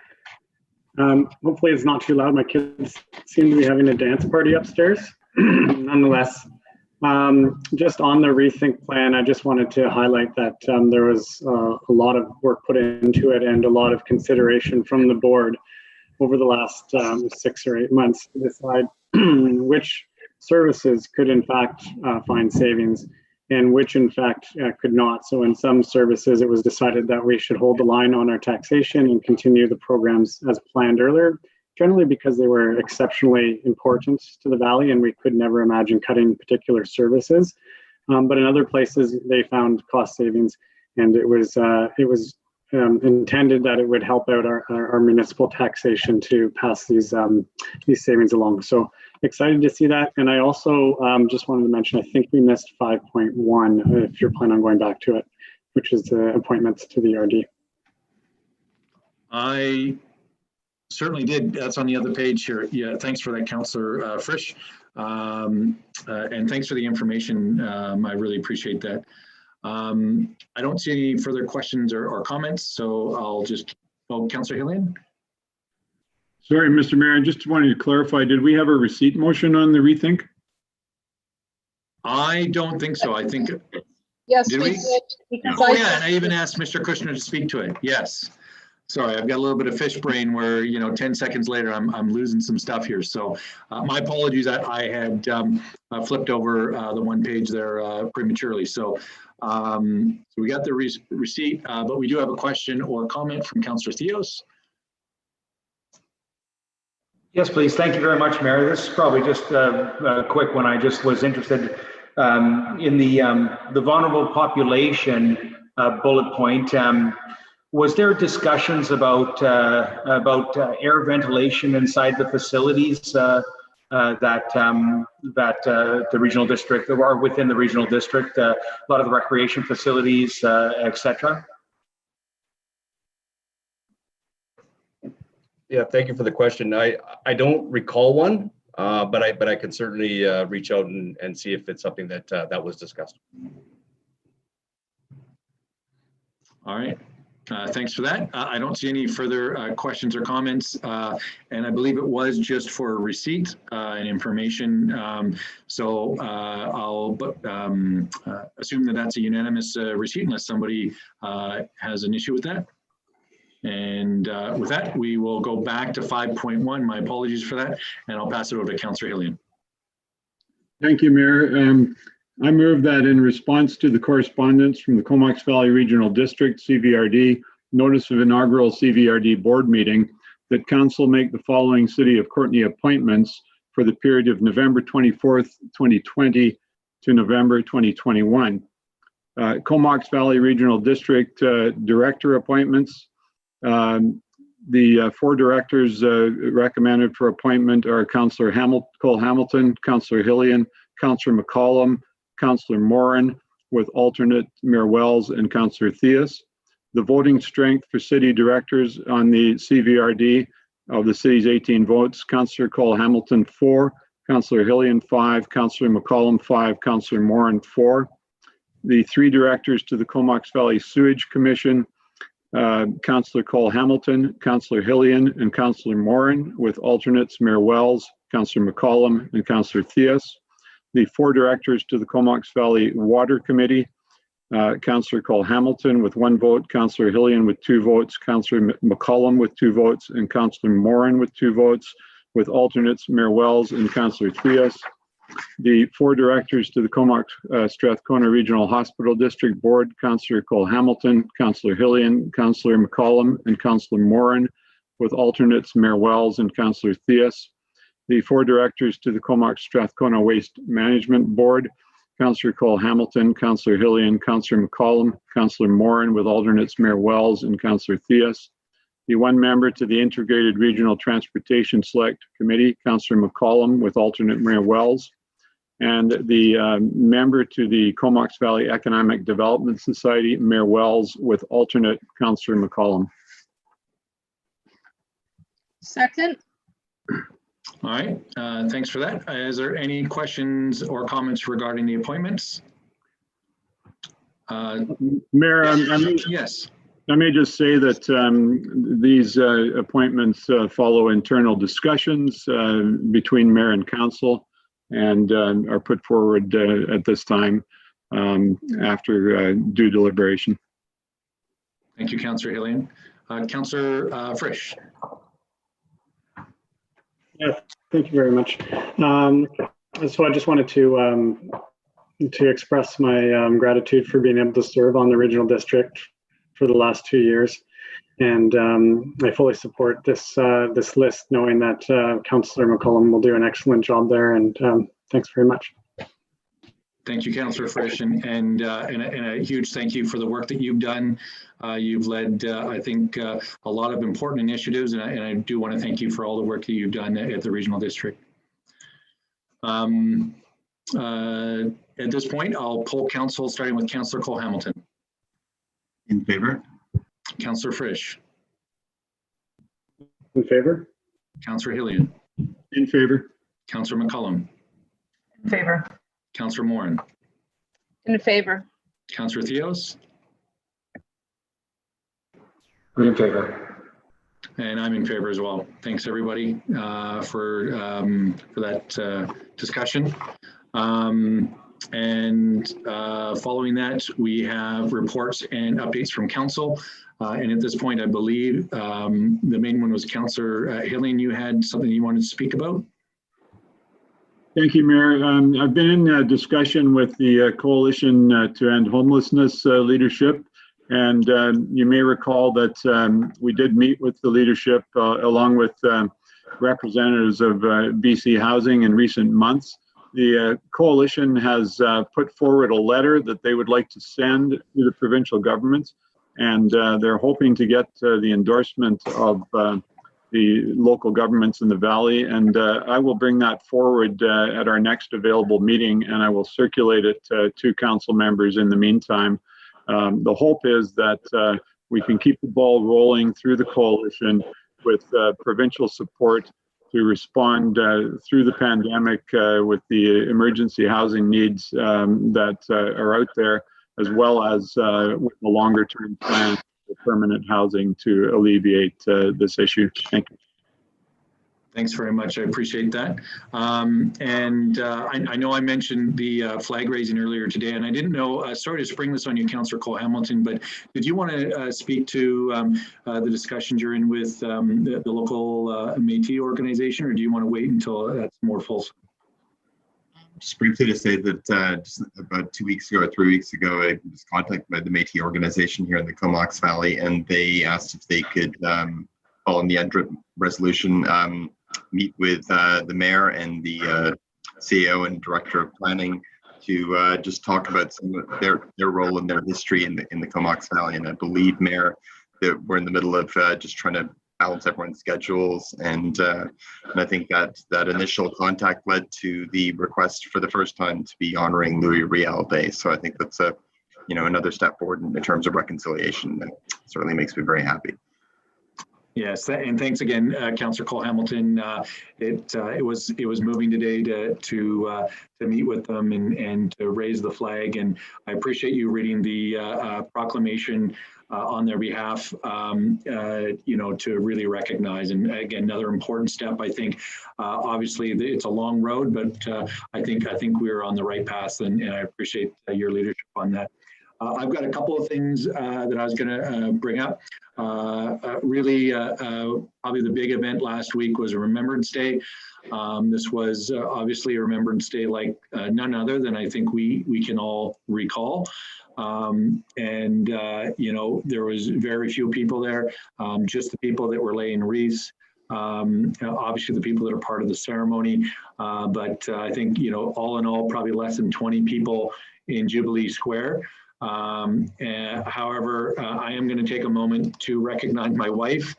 [SPEAKER 5] Hopefully it's not too loud. My kids seem to be having a dance party upstairs. Nonetheless, just on the Rethink plan, I just wanted to highlight that there was a lot of work put into it and a lot of consideration from the board over the last 6 or 8 months to decide which services could in fact find savings and which in fact could not. So in some services, it was decided that we should hold the line on our taxation and continue the programs as planned earlier, generally because they were exceptionally important to the valley and we could never imagine cutting particular services. But in other places, they found cost savings, and it was intended that it would help out our municipal taxation to pass these savings along. So excited to see that. And I also just wanted to mention, I think we missed 5.1 if you're planning on going back to it, which is the appointments to the RD.
[SPEAKER 1] I certainly did. That's on the other page here. Yeah, thanks for that, Councillor Frisch. And thanks for the information. I really appreciate that. I don't see any further questions or comments, so I'll just, oh, Councillor Hillian.
[SPEAKER 3] Sorry, Mr. Mayor, I just wanted to clarify, did we have a receipt motion on the Rethink?
[SPEAKER 1] I don't think so. I think,
[SPEAKER 7] Yes,
[SPEAKER 1] did we? Oh yeah, and I even asked Mr. Kushner to speak to it. Yes. Sorry, I've got a little bit of fish brain where, you know, 10 seconds later, I'm losing some stuff here. So my apologies that I had flipped over the one page there prematurely. So, we got the receipt, but we do have a question or comment from Councillor Theos.
[SPEAKER 6] Yes, please. Thank you very much, Mayor. This is probably just a quick one. I just was interested in the vulnerable population bullet point. Was there discussions about air ventilation inside the facilities that the regional district or within the regional district, a lot of the recreation facilities, etc.?
[SPEAKER 8] Yeah, thank you for the question. I don't recall one, but I can certainly reach out and see if it's something that that was discussed.
[SPEAKER 1] All right. Thanks for that. I don't see any further questions or comments, and I believe it was just for receipt and information. So I'll assume that that's a unanimous receipt unless somebody has an issue with that. And with that, we will go back to 5.1. My apologies for that. And I'll pass it over to Councillor Hillian.
[SPEAKER 3] Thank you, Mayor. I move that in response to the correspondence from the Comox Valley Regional District, CVRD, notice of inaugural CVRD board meeting, that council make the following City of Courtenay appointments for the period of November 24th, 2020 to November 2021. Comox Valley Regional District Director appointments. The four directors recommended for appointment are Councillor Cole Hamilton, Councillor Hillian, Councillor McCollum, Councillor Morin, with alternate Mayor Wells and Councillor Theus. The voting strength for city directors on the CVRD of the city's 18 votes, Councillor Cole Hamilton 4, Councillor Hillian 5, Councillor McCollum 5, Councillor Morin 4. The three directors to the Comox Valley Sewage Commission, Councillor Cole Hamilton, Councillor Hillian, and Councillor Morin, with alternates Mayor Wells, Councillor McCollum, and Councillor Theus. The four directors to the Comox Valley Water Committee, Councillor Cole Hamilton with 1 vote, Councillor Hillian with 2 votes, Councillor McCollum with 2 votes, and Councillor Morin with 2 votes, with alternates Mayor Wells and Councillor Theus. The four directors to the Comox Strathcona Regional Hospital District Board, Councillor Cole Hamilton, Councillor Hillian, Councillor McCollum, and Councillor Morin, with alternates Mayor Wells and Councillor Theus. The four directors to the Comox Strathcona Waste Management Board, Councillor Cole Hamilton, Councillor Hillian, Councillor McCollum, Councillor Morin, with alternates Mayor Wells and Councillor Theus. The one member to the Integrated Regional Transportation Select Committee, Councillor McCollum, with alternate Mayor Wells. And the member to the Comox Valley Economic Development Society, Mayor Wells, with alternate Councillor McCollum.
[SPEAKER 7] Second.
[SPEAKER 1] All right, thanks for that. Is there any questions or comments regarding the appointments?
[SPEAKER 3] Mayor,
[SPEAKER 1] yes.
[SPEAKER 3] I may just say that these appointments follow internal discussions between Mayor and Council, and are put forward at this time after due deliberation.
[SPEAKER 1] Thank you, Councillor Hillian. Councillor Frisch.
[SPEAKER 5] Yeah, thank you very much. So I just wanted to express my gratitude for being able to serve on the regional district for the last 2 years, and I fully support this this list, knowing that Councillor McCollum will do an excellent job there. And thanks very much.
[SPEAKER 1] Thank you, Councillor Frisch, and a huge thank you for the work that you've done. You've led, I think, a lot of important initiatives, and I do want to thank you for all the work that you've done at the regional district. At this point, I'll poll council, starting with Councillor Cole Hamilton.
[SPEAKER 2] In favor.
[SPEAKER 1] Councillor Frisch.
[SPEAKER 5] In favor.
[SPEAKER 1] Councillor Hillian.
[SPEAKER 3] In favor.
[SPEAKER 1] Councillor McCollum.
[SPEAKER 10] In favor.
[SPEAKER 1] Councillor Morin.
[SPEAKER 7] In favor.
[SPEAKER 1] Councillor Theos.
[SPEAKER 6] In favor.
[SPEAKER 1] And I'm in favor as well. Thanks, everybody, for that discussion. Following that, we have reports and updates from council. And at this point, I believe the main one was Councillor Hillian. You had something you wanted to speak about?
[SPEAKER 3] Thank you, Mayor. I've been in discussion with the Coalition to End Homelessness leadership, and you may recall that we did meet with the leadership along with representatives of BC Housing in recent months. The coalition has put forward a letter that they would like to send to the provincial government, and they're hoping to get the endorsement of the local governments in the valley, and I will bring that forward at our next available meeting, and I will circulate it to council members in the meantime. The hope is that we can keep the ball rolling through the coalition with provincial support to respond through the pandemic with the emergency housing needs that are out there, as well as with the longer term plan for permanent housing to alleviate this issue. Thank you.
[SPEAKER 1] Thanks very much. I appreciate that. I know I mentioned the flag raising earlier today, and I didn't know, sorry to spring this on you, Councillor Cole-Hamilton, but did you want to speak to the discussions you're in with the local Métis organization, or do you want to wait until that's more full?
[SPEAKER 2] Just briefly to say that just about 2 weeks ago or 3 weeks ago, I was contacted by the Métis organization here in the Comox Valley, and they asked if they could, following the UNDRIP resolution, meet with the mayor and the CEO and director of planning to just talk about some of their role and their history in the Comox Valley. And I believe, Mayor, that we're in the middle of just trying to balance everyone's schedules, and I think that initial contact led to the request for the first time to be honoring Louis Riel Day. So I think that's another step forward in terms of reconciliation. That certainly makes me very happy.
[SPEAKER 1] Yes, and thanks again, Councillor Cole-Hamilton. It was moving today to meet with them and to raise the flag, and I appreciate you reading the proclamation on their behalf. To really recognize, and again, another important step. I think obviously it's a long road, but I think we're on the right path, and I appreciate your leadership on that. I've got a couple of things that I was going to bring up. Really, probably the big event last week was a Remembrance Day. This was obviously a Remembrance Day like none other than I think we can all recall. There was very few people there, just the people that were laying wreaths. Obviously the people that are part of the ceremony, but I think, all in all, probably less than 20 people in Jubilee Square. However, I am going to take a moment to recognize my wife,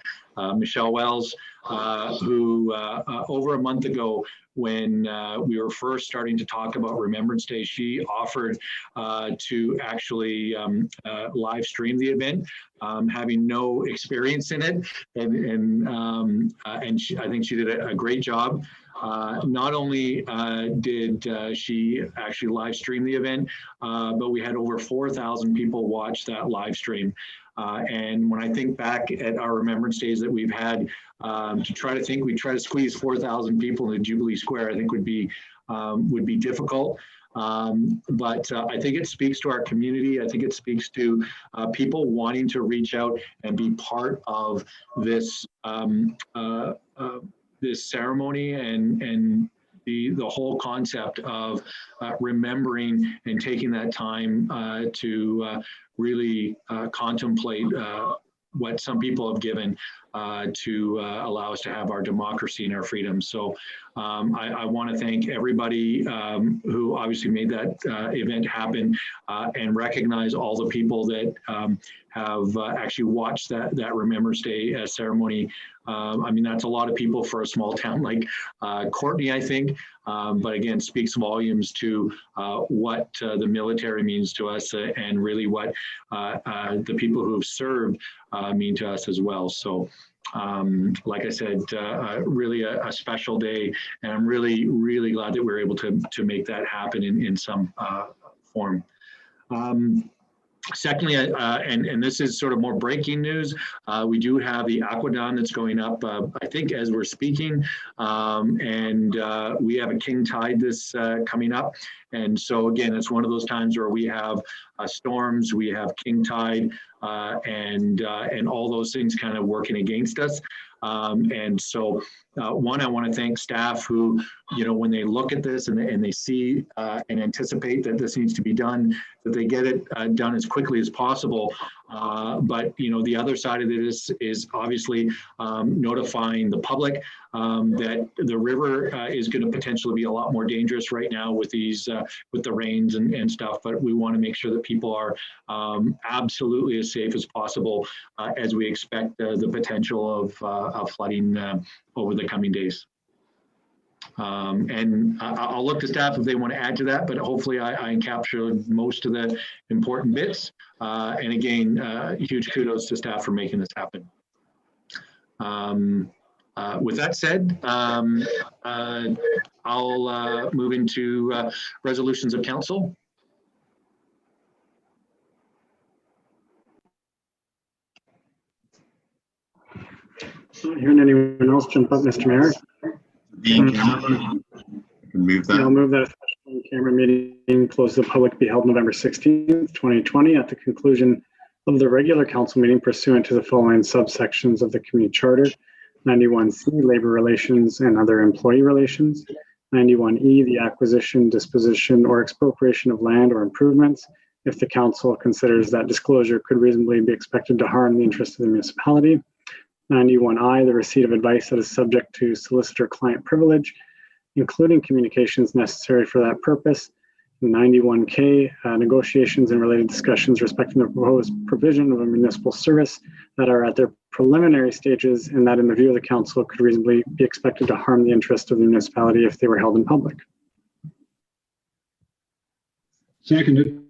[SPEAKER 1] Michelle Wells, who over a month ago, when we were first starting to talk about Remembrance Day, she offered to actually live stream the event, having no experience in it, and I think she did a great job. Not only did she actually live stream the event, but we had over 4,000 people watch that live stream. And when I think back at our Remembrance Days that we've had, we try to squeeze 4,000 people into Jubilee Square, I think would be difficult. But I think it speaks to our community. I think it speaks to people wanting to reach out and be part of this this ceremony and the whole concept of remembering and taking that time to really contemplate what some people have given to allow us to have our democracy and our freedom. So I want to thank everybody who obviously made that event happen, and recognize all the people that have actually watched that Remembrance Day ceremony. I mean, that's a lot of people for a small town like Courtenay, I think, but again, speaks volumes to what the military means to us, and really what the people who have served mean to us as well. So like I said, really a special day, and I'm really, really glad that we were able to make that happen in some form. Secondly, and this is sort of more breaking news, we do have the Aquadon that's going up, I think, as we're speaking, and we have a king tide this coming up. And so again, it's one of those times where we have storms, we have king tide, and all those things kind of working against us. And so one, I want to thank staff who, when they look at this and they see and anticipate that this needs to be done, that they get it done as quickly as possible. But, the other side of it is obviously notifying the public that the river is going to potentially be a lot more dangerous right now with these, with the rains and stuff. But we want to make sure that people are absolutely as safe as possible as we expect the potential of flooding over the coming days. And I'll look to staff if they want to add to that, but hopefully I captured most of the important bits. And again, huge kudos to staff for making this happen. With that said, I'll move into resolutions of council.
[SPEAKER 5] Not hearing anyone else jump up, Mr. Mayor.
[SPEAKER 2] Being can move
[SPEAKER 5] I'll
[SPEAKER 2] that.
[SPEAKER 5] move that a special camera meeting close to the public be held November 16th, 2020 at the conclusion of the regular council meeting pursuant to the following subsections of the community charter: 91C, labor relations and other employee relations; 91E, the acquisition, disposition, or expropriation of land or improvements, if the council considers that disclosure could reasonably be expected to harm the interest of the municipality; 91I, the receipt of advice that is subject to solicitor-client privilege, including communications necessary for that purpose; 91K, negotiations and related discussions respecting the proposed provision of a municipal service that are at their preliminary stages and that in the view of the council could reasonably be expected to harm the interest of the municipality if they were held in public.
[SPEAKER 3] Seconded.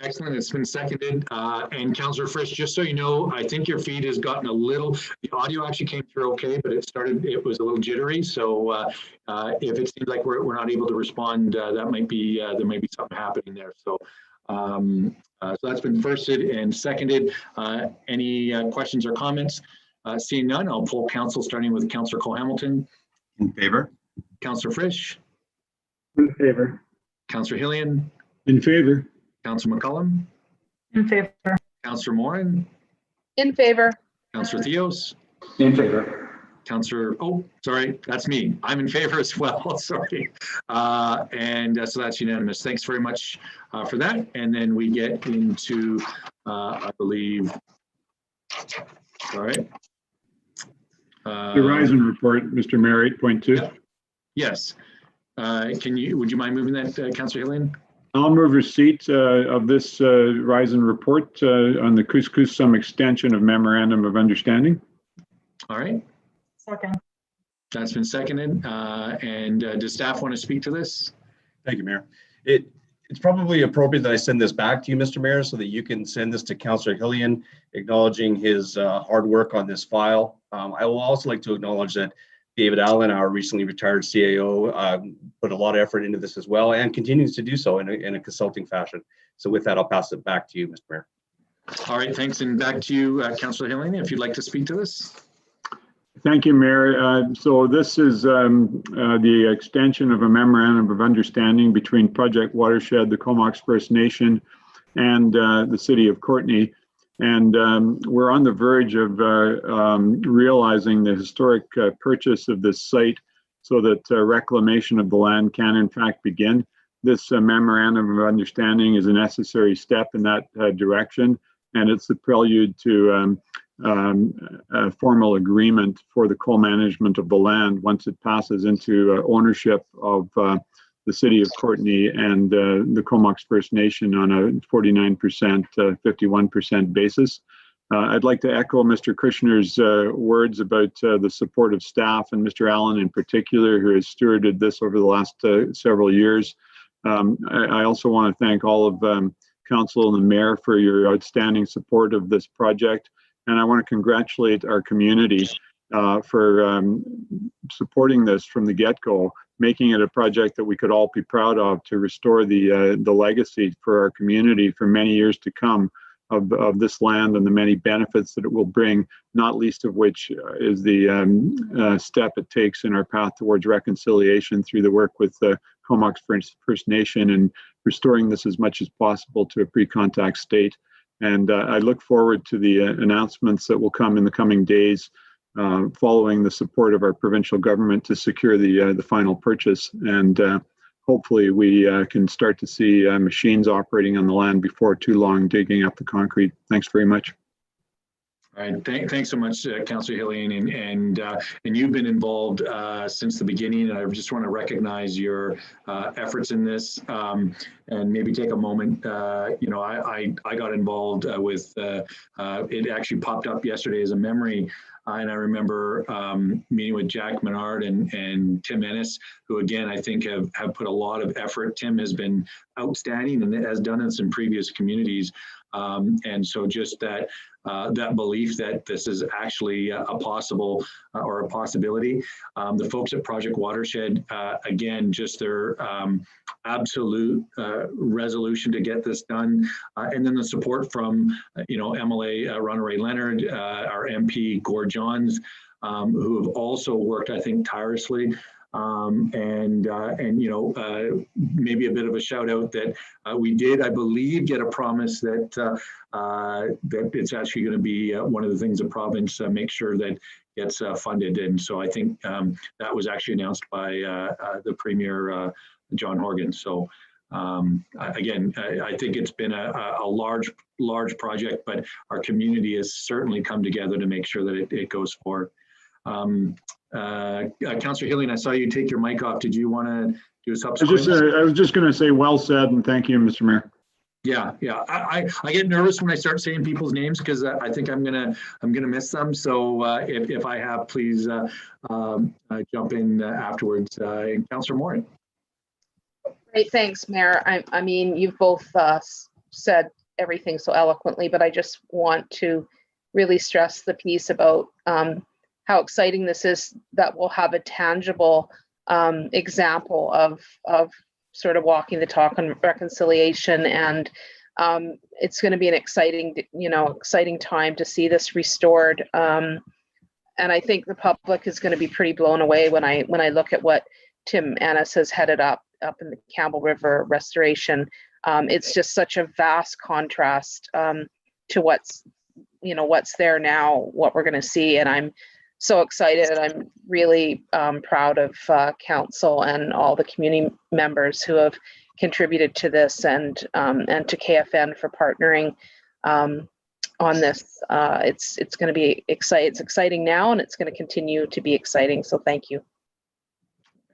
[SPEAKER 1] Excellent. It's been seconded. And Councillor Frisch, just so you know, I think your feed has gotten a little, the audio actually came through okay, but it was a little jittery. So if it seems like we're not able to respond, that might be, there may be something happening there. So so that's been firsted and seconded. Any questions or comments? Seeing none, I'll poll council, starting with Councillor Cole-Hamilton.
[SPEAKER 2] In favor.
[SPEAKER 1] Councillor Frisch.
[SPEAKER 5] In favor.
[SPEAKER 1] Councillor Hillian.
[SPEAKER 3] In favor.
[SPEAKER 1] Councillor McCullum.
[SPEAKER 10] In favor.
[SPEAKER 1] Councillor Morin.
[SPEAKER 7] In favor.
[SPEAKER 1] Councillor Theos.
[SPEAKER 6] In favor.
[SPEAKER 1] Councillor, oh, sorry, that's me. I'm in favor as well, sorry. And so that's unanimous. Thanks very much for that. And then we get into, I believe, all right.
[SPEAKER 3] The Horizon report, Mr. Mayor, 8.2.
[SPEAKER 1] Yes. Would you mind moving that, Councillor Hillian?
[SPEAKER 3] I'll move receipt of this Horizon report on the Couscous Sum extension of Memorandum of Understanding.
[SPEAKER 1] All right.
[SPEAKER 10] Second.
[SPEAKER 1] That's been seconded. And does staff want to speak to this?
[SPEAKER 8] Thank you, Mayor. It's probably appropriate that I send this back to you, Mr. Mayor, so that you can send this to Councillor Hillian, acknowledging his hard work on this file. I will also like to acknowledge that David Allen, our recently retired CAO, put a lot of effort into this as well and continues to do so in a consulting fashion. So with that, I'll pass it back to you, Mr. Mayor.
[SPEAKER 1] All right, thanks. And back to you, Councillor Hillian, if you'd like to speak to this.
[SPEAKER 3] Thank you, Mayor. So this is the extension of a memorandum of understanding between Project Watershed, the Comox First Nation, and the city of Courtenay. And we're on the verge of realizing the historic purchase of this site so that reclamation of the land can in fact begin. This memorandum of understanding is a necessary step in that direction, and it's the prelude to a formal agreement for the co-management of the land once it passes into ownership of the city of Courtenay and the Comox First Nation on a 49%, 51% basis. I'd like to echo Mr. Kushner's words about the support of staff and Mr. Allen in particular, who has stewarded this over the last several years. I also want to thank all of council and the mayor for your outstanding support of this project. And I want to congratulate our community for supporting this from the get-go, making it a project that we could all be proud of to restore the legacy for our community for many years to come of this land and the many benefits that it will bring, not least of which is the step it takes in our path towards reconciliation through the work with the Comox First Nation and restoring this as much as possible to a pre-contact state. And I look forward to the announcements that will come in the coming days following the support of our provincial government to secure the final purchase. And hopefully we can start to see machines operating on the land before too long, digging up the concrete. Thanks very much.
[SPEAKER 1] All right, thanks so much, Councillor Hillian, and you've been involved since the beginning, and I just want to recognize your efforts in this, and maybe take a moment. You know, I got involved with it. Actually popped up yesterday as a memory, and I remember meeting with Jack Menard and Tim Ennis, who again I think have put a lot of effort. Tim has been outstanding and has done this in previous communities, and so just that. That belief that this is actually a possible or a possibility. The folks at Project Watershed, again, just their absolute resolution to get this done. And then the support from, you know, MLA Ronald Ray Leonard, our MP Gord Johns, who have also worked, I think, tirelessly. Maybe a bit of a shout out that we did, I believe, get a promise that that it's actually going to be one of the things the province makes sure that gets funded. And so I think that was actually announced by the Premier, John Horgan. So again, I think it's been a large project, but our community has certainly come together to make sure that it goes forward. Councillor Hillian, I saw you take your mic off. Did you want to do a subsequent?
[SPEAKER 3] I was just going to say well said, and thank you, Mr. Mayor.
[SPEAKER 1] Yeah. I get nervous when I start saying people's names because I think I'm gonna miss them. So if I have, please jump in afterwards. Councillor Morin.
[SPEAKER 7] Great, thanks, Mayor. I mean, you've both said everything so eloquently, but I just want to really stress the piece about how exciting this is that we'll have a tangible example of sort of walking the talk on reconciliation, and it's going to be an exciting time to see this restored. And I think the public is going to be pretty blown away when I look at what Tim Annis has headed up in the Campbell River restoration. It's just such a vast contrast to what's there now, what we're going to see, and I'm so excited. I'm really proud of council and all the community members who have contributed to this, and to KFN for partnering on this. It's going to be exciting. It's exciting now, and it's going to continue to be exciting. So thank you.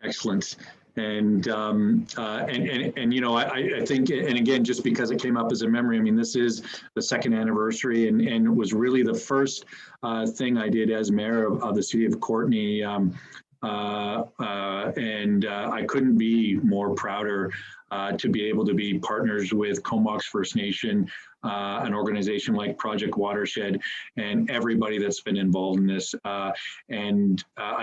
[SPEAKER 1] Excellent. And I think, and again, just because it came up as a memory, I mean, this is the second anniversary, and it was really the first thing I did as mayor of the city of Courtenay. I couldn't be more prouder to be able to be partners with Comox First Nation, an organization like Project Watershed, and everybody that's been involved in this. I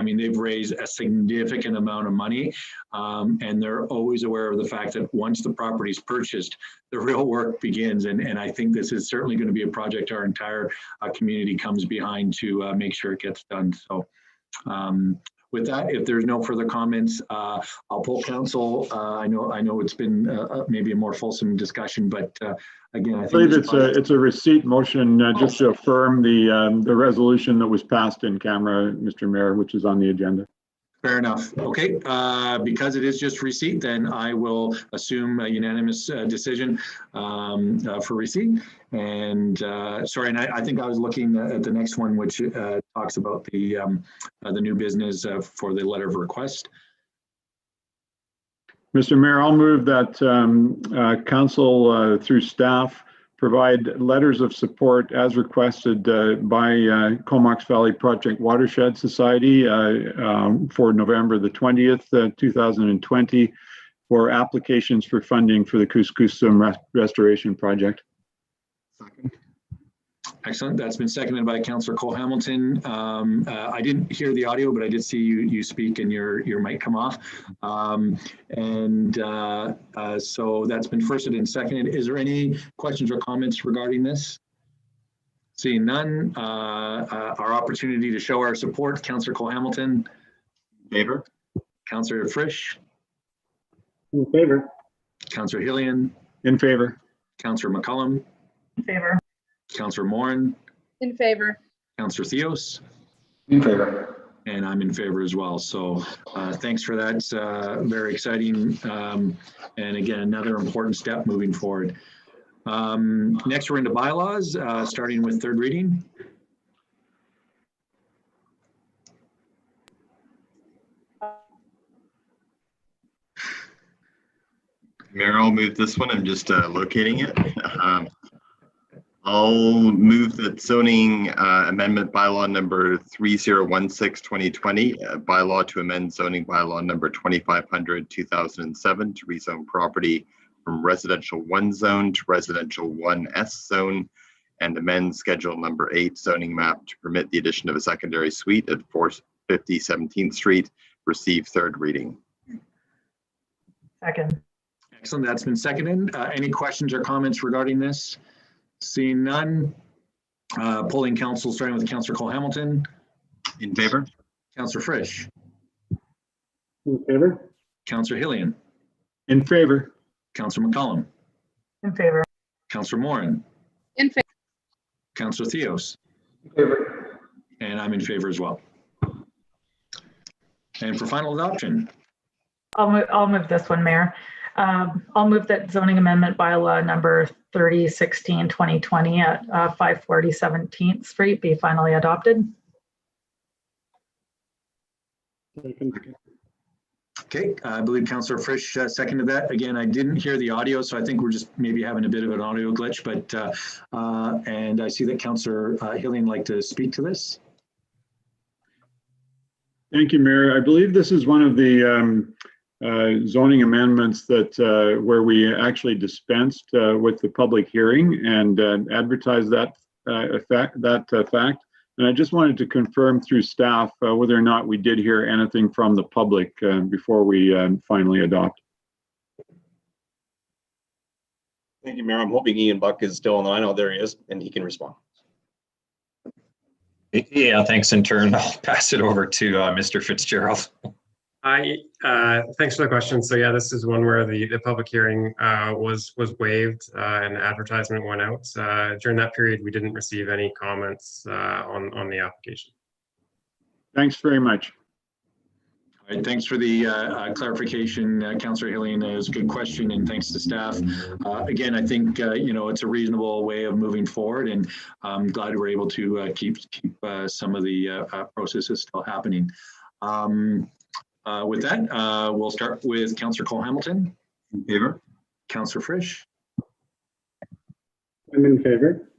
[SPEAKER 1] mean, they've raised a significant amount of money, and they're always aware of the fact that once the property is purchased, the real work begins. And I think this is certainly going to be a project our entire community comes behind to make sure it gets done. So with that, if there's no further comments, I'll poll council. I know it's been maybe a more fulsome discussion, but again, I
[SPEAKER 3] believe it's a receipt motion just to affirm the resolution that was passed in camera, Mr. Mayor, which is on the agenda.
[SPEAKER 1] Fair enough. Okay, because it is just receipt, then I will assume a unanimous decision for receipt. And sorry, and I think I was looking at the next one, which talks about the new business for the letter of request.
[SPEAKER 3] Mr. Mayor, I'll move that council through staff provide letters of support as requested by Comox Valley Project Watershed Society for November the 20th, 2020 for applications for funding for the Couscous Restoration Project.
[SPEAKER 1] Second. Excellent. That's been seconded by Councillor Cole Hamilton. I didn't hear the audio, but I did see you speak and your mic come off. So that's been firsted and seconded. Is there any questions or comments regarding this? Seeing none, our opportunity to show our support. Councillor Cole Hamilton.
[SPEAKER 2] In favor.
[SPEAKER 1] Councillor Frisch.
[SPEAKER 5] In favor.
[SPEAKER 1] Councillor Hillian.
[SPEAKER 3] In favor.
[SPEAKER 1] Councillor McCullum.
[SPEAKER 10] In favor.
[SPEAKER 1] Councillor Morin.
[SPEAKER 7] In favor.
[SPEAKER 1] Councillor Theos.
[SPEAKER 6] In favor.
[SPEAKER 1] And I'm in favor as well. So thanks for that. Very exciting. And again, another important step moving forward. Next, we're into bylaws, starting with third reading.
[SPEAKER 2] Mayor, I'll move this one. I'm just locating it. I'll move that zoning amendment bylaw number 3016-2020, bylaw to amend zoning bylaw number 2500-2007 to rezone property from residential 1 zone to residential 1S zone, and amend schedule number 8 zoning map to permit the addition of a secondary suite at 450 17th Street, receive third reading.
[SPEAKER 10] Second.
[SPEAKER 1] Excellent. That's been seconded. Any questions or comments regarding this? Seeing none, polling council, starting with Councillor Cole Hamilton.
[SPEAKER 2] In favor?
[SPEAKER 1] Councillor Frisch,
[SPEAKER 5] In favor?
[SPEAKER 1] Councillor Hillian,
[SPEAKER 3] In favor.
[SPEAKER 1] Councillor McCollum,
[SPEAKER 10] In favor.
[SPEAKER 1] Councillor Moran,
[SPEAKER 7] In favor.
[SPEAKER 1] Councillor Theos,
[SPEAKER 6] In favor.
[SPEAKER 1] and I'm in favor as well. And for final adoption,
[SPEAKER 10] I'll move this one, Mayor. I'll move that zoning amendment bylaw number 3016-2020 at 540 17th Street be finally adopted.
[SPEAKER 5] Second.
[SPEAKER 1] okay, I believe Councillor Frisch seconded that. Again, I didn't hear the audio, so I think we're just maybe having a bit of an audio glitch, but, and I see that Councillor Hillian would like to speak to this.
[SPEAKER 3] Thank you, Mayor. I believe this is one of the zoning amendments that where we actually dispensed with the public hearing and advertised that fact. And I just wanted to confirm through staff whether or not we did hear anything from the public before we finally adopt.
[SPEAKER 8] Thank you, Mayor. I'm hoping Ian Buck is still on the line. Oh, there he is, and he can respond.
[SPEAKER 11] Yeah, thanks in turn. I'll pass it over to Mr. Fitzgerald.
[SPEAKER 13] Thanks for the question. So yeah, this is one where the public hearing was waived and advertisement went out. During that period, we didn't receive any comments on the application.
[SPEAKER 3] Thanks very much.
[SPEAKER 1] All right, thanks for the clarification, Councillor Hillian. That was a good question, and thanks to staff. Again, I think it's a reasonable way of moving forward, and I'm glad we're able to keep some of the processes still happening. With that, we'll start with Councillor Cole-Hamilton.
[SPEAKER 2] In favor?
[SPEAKER 1] Councillor Frisch,
[SPEAKER 5] I'm in favor.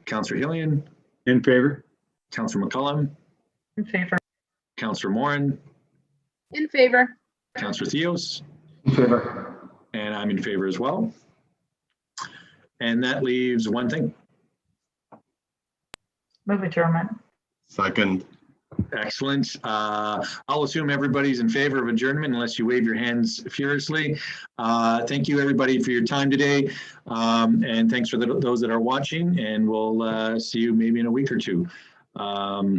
[SPEAKER 1] Councillor Hillian,
[SPEAKER 3] In favor.
[SPEAKER 1] Councillor McCollum,
[SPEAKER 10] In favor.
[SPEAKER 1] Councillor Moran,
[SPEAKER 7] In favor.
[SPEAKER 1] Councillor Theos,
[SPEAKER 6] In favor.
[SPEAKER 1] and I'm in favor as well. And that leaves one thing.
[SPEAKER 10] Move adjournment.
[SPEAKER 2] Second.
[SPEAKER 1] Excellent. I'll assume everybody's in favor of adjournment unless you wave your hands furiously. Thank you, everybody, for your time today. And thanks for those that are watching, and we'll see you maybe in a week or two.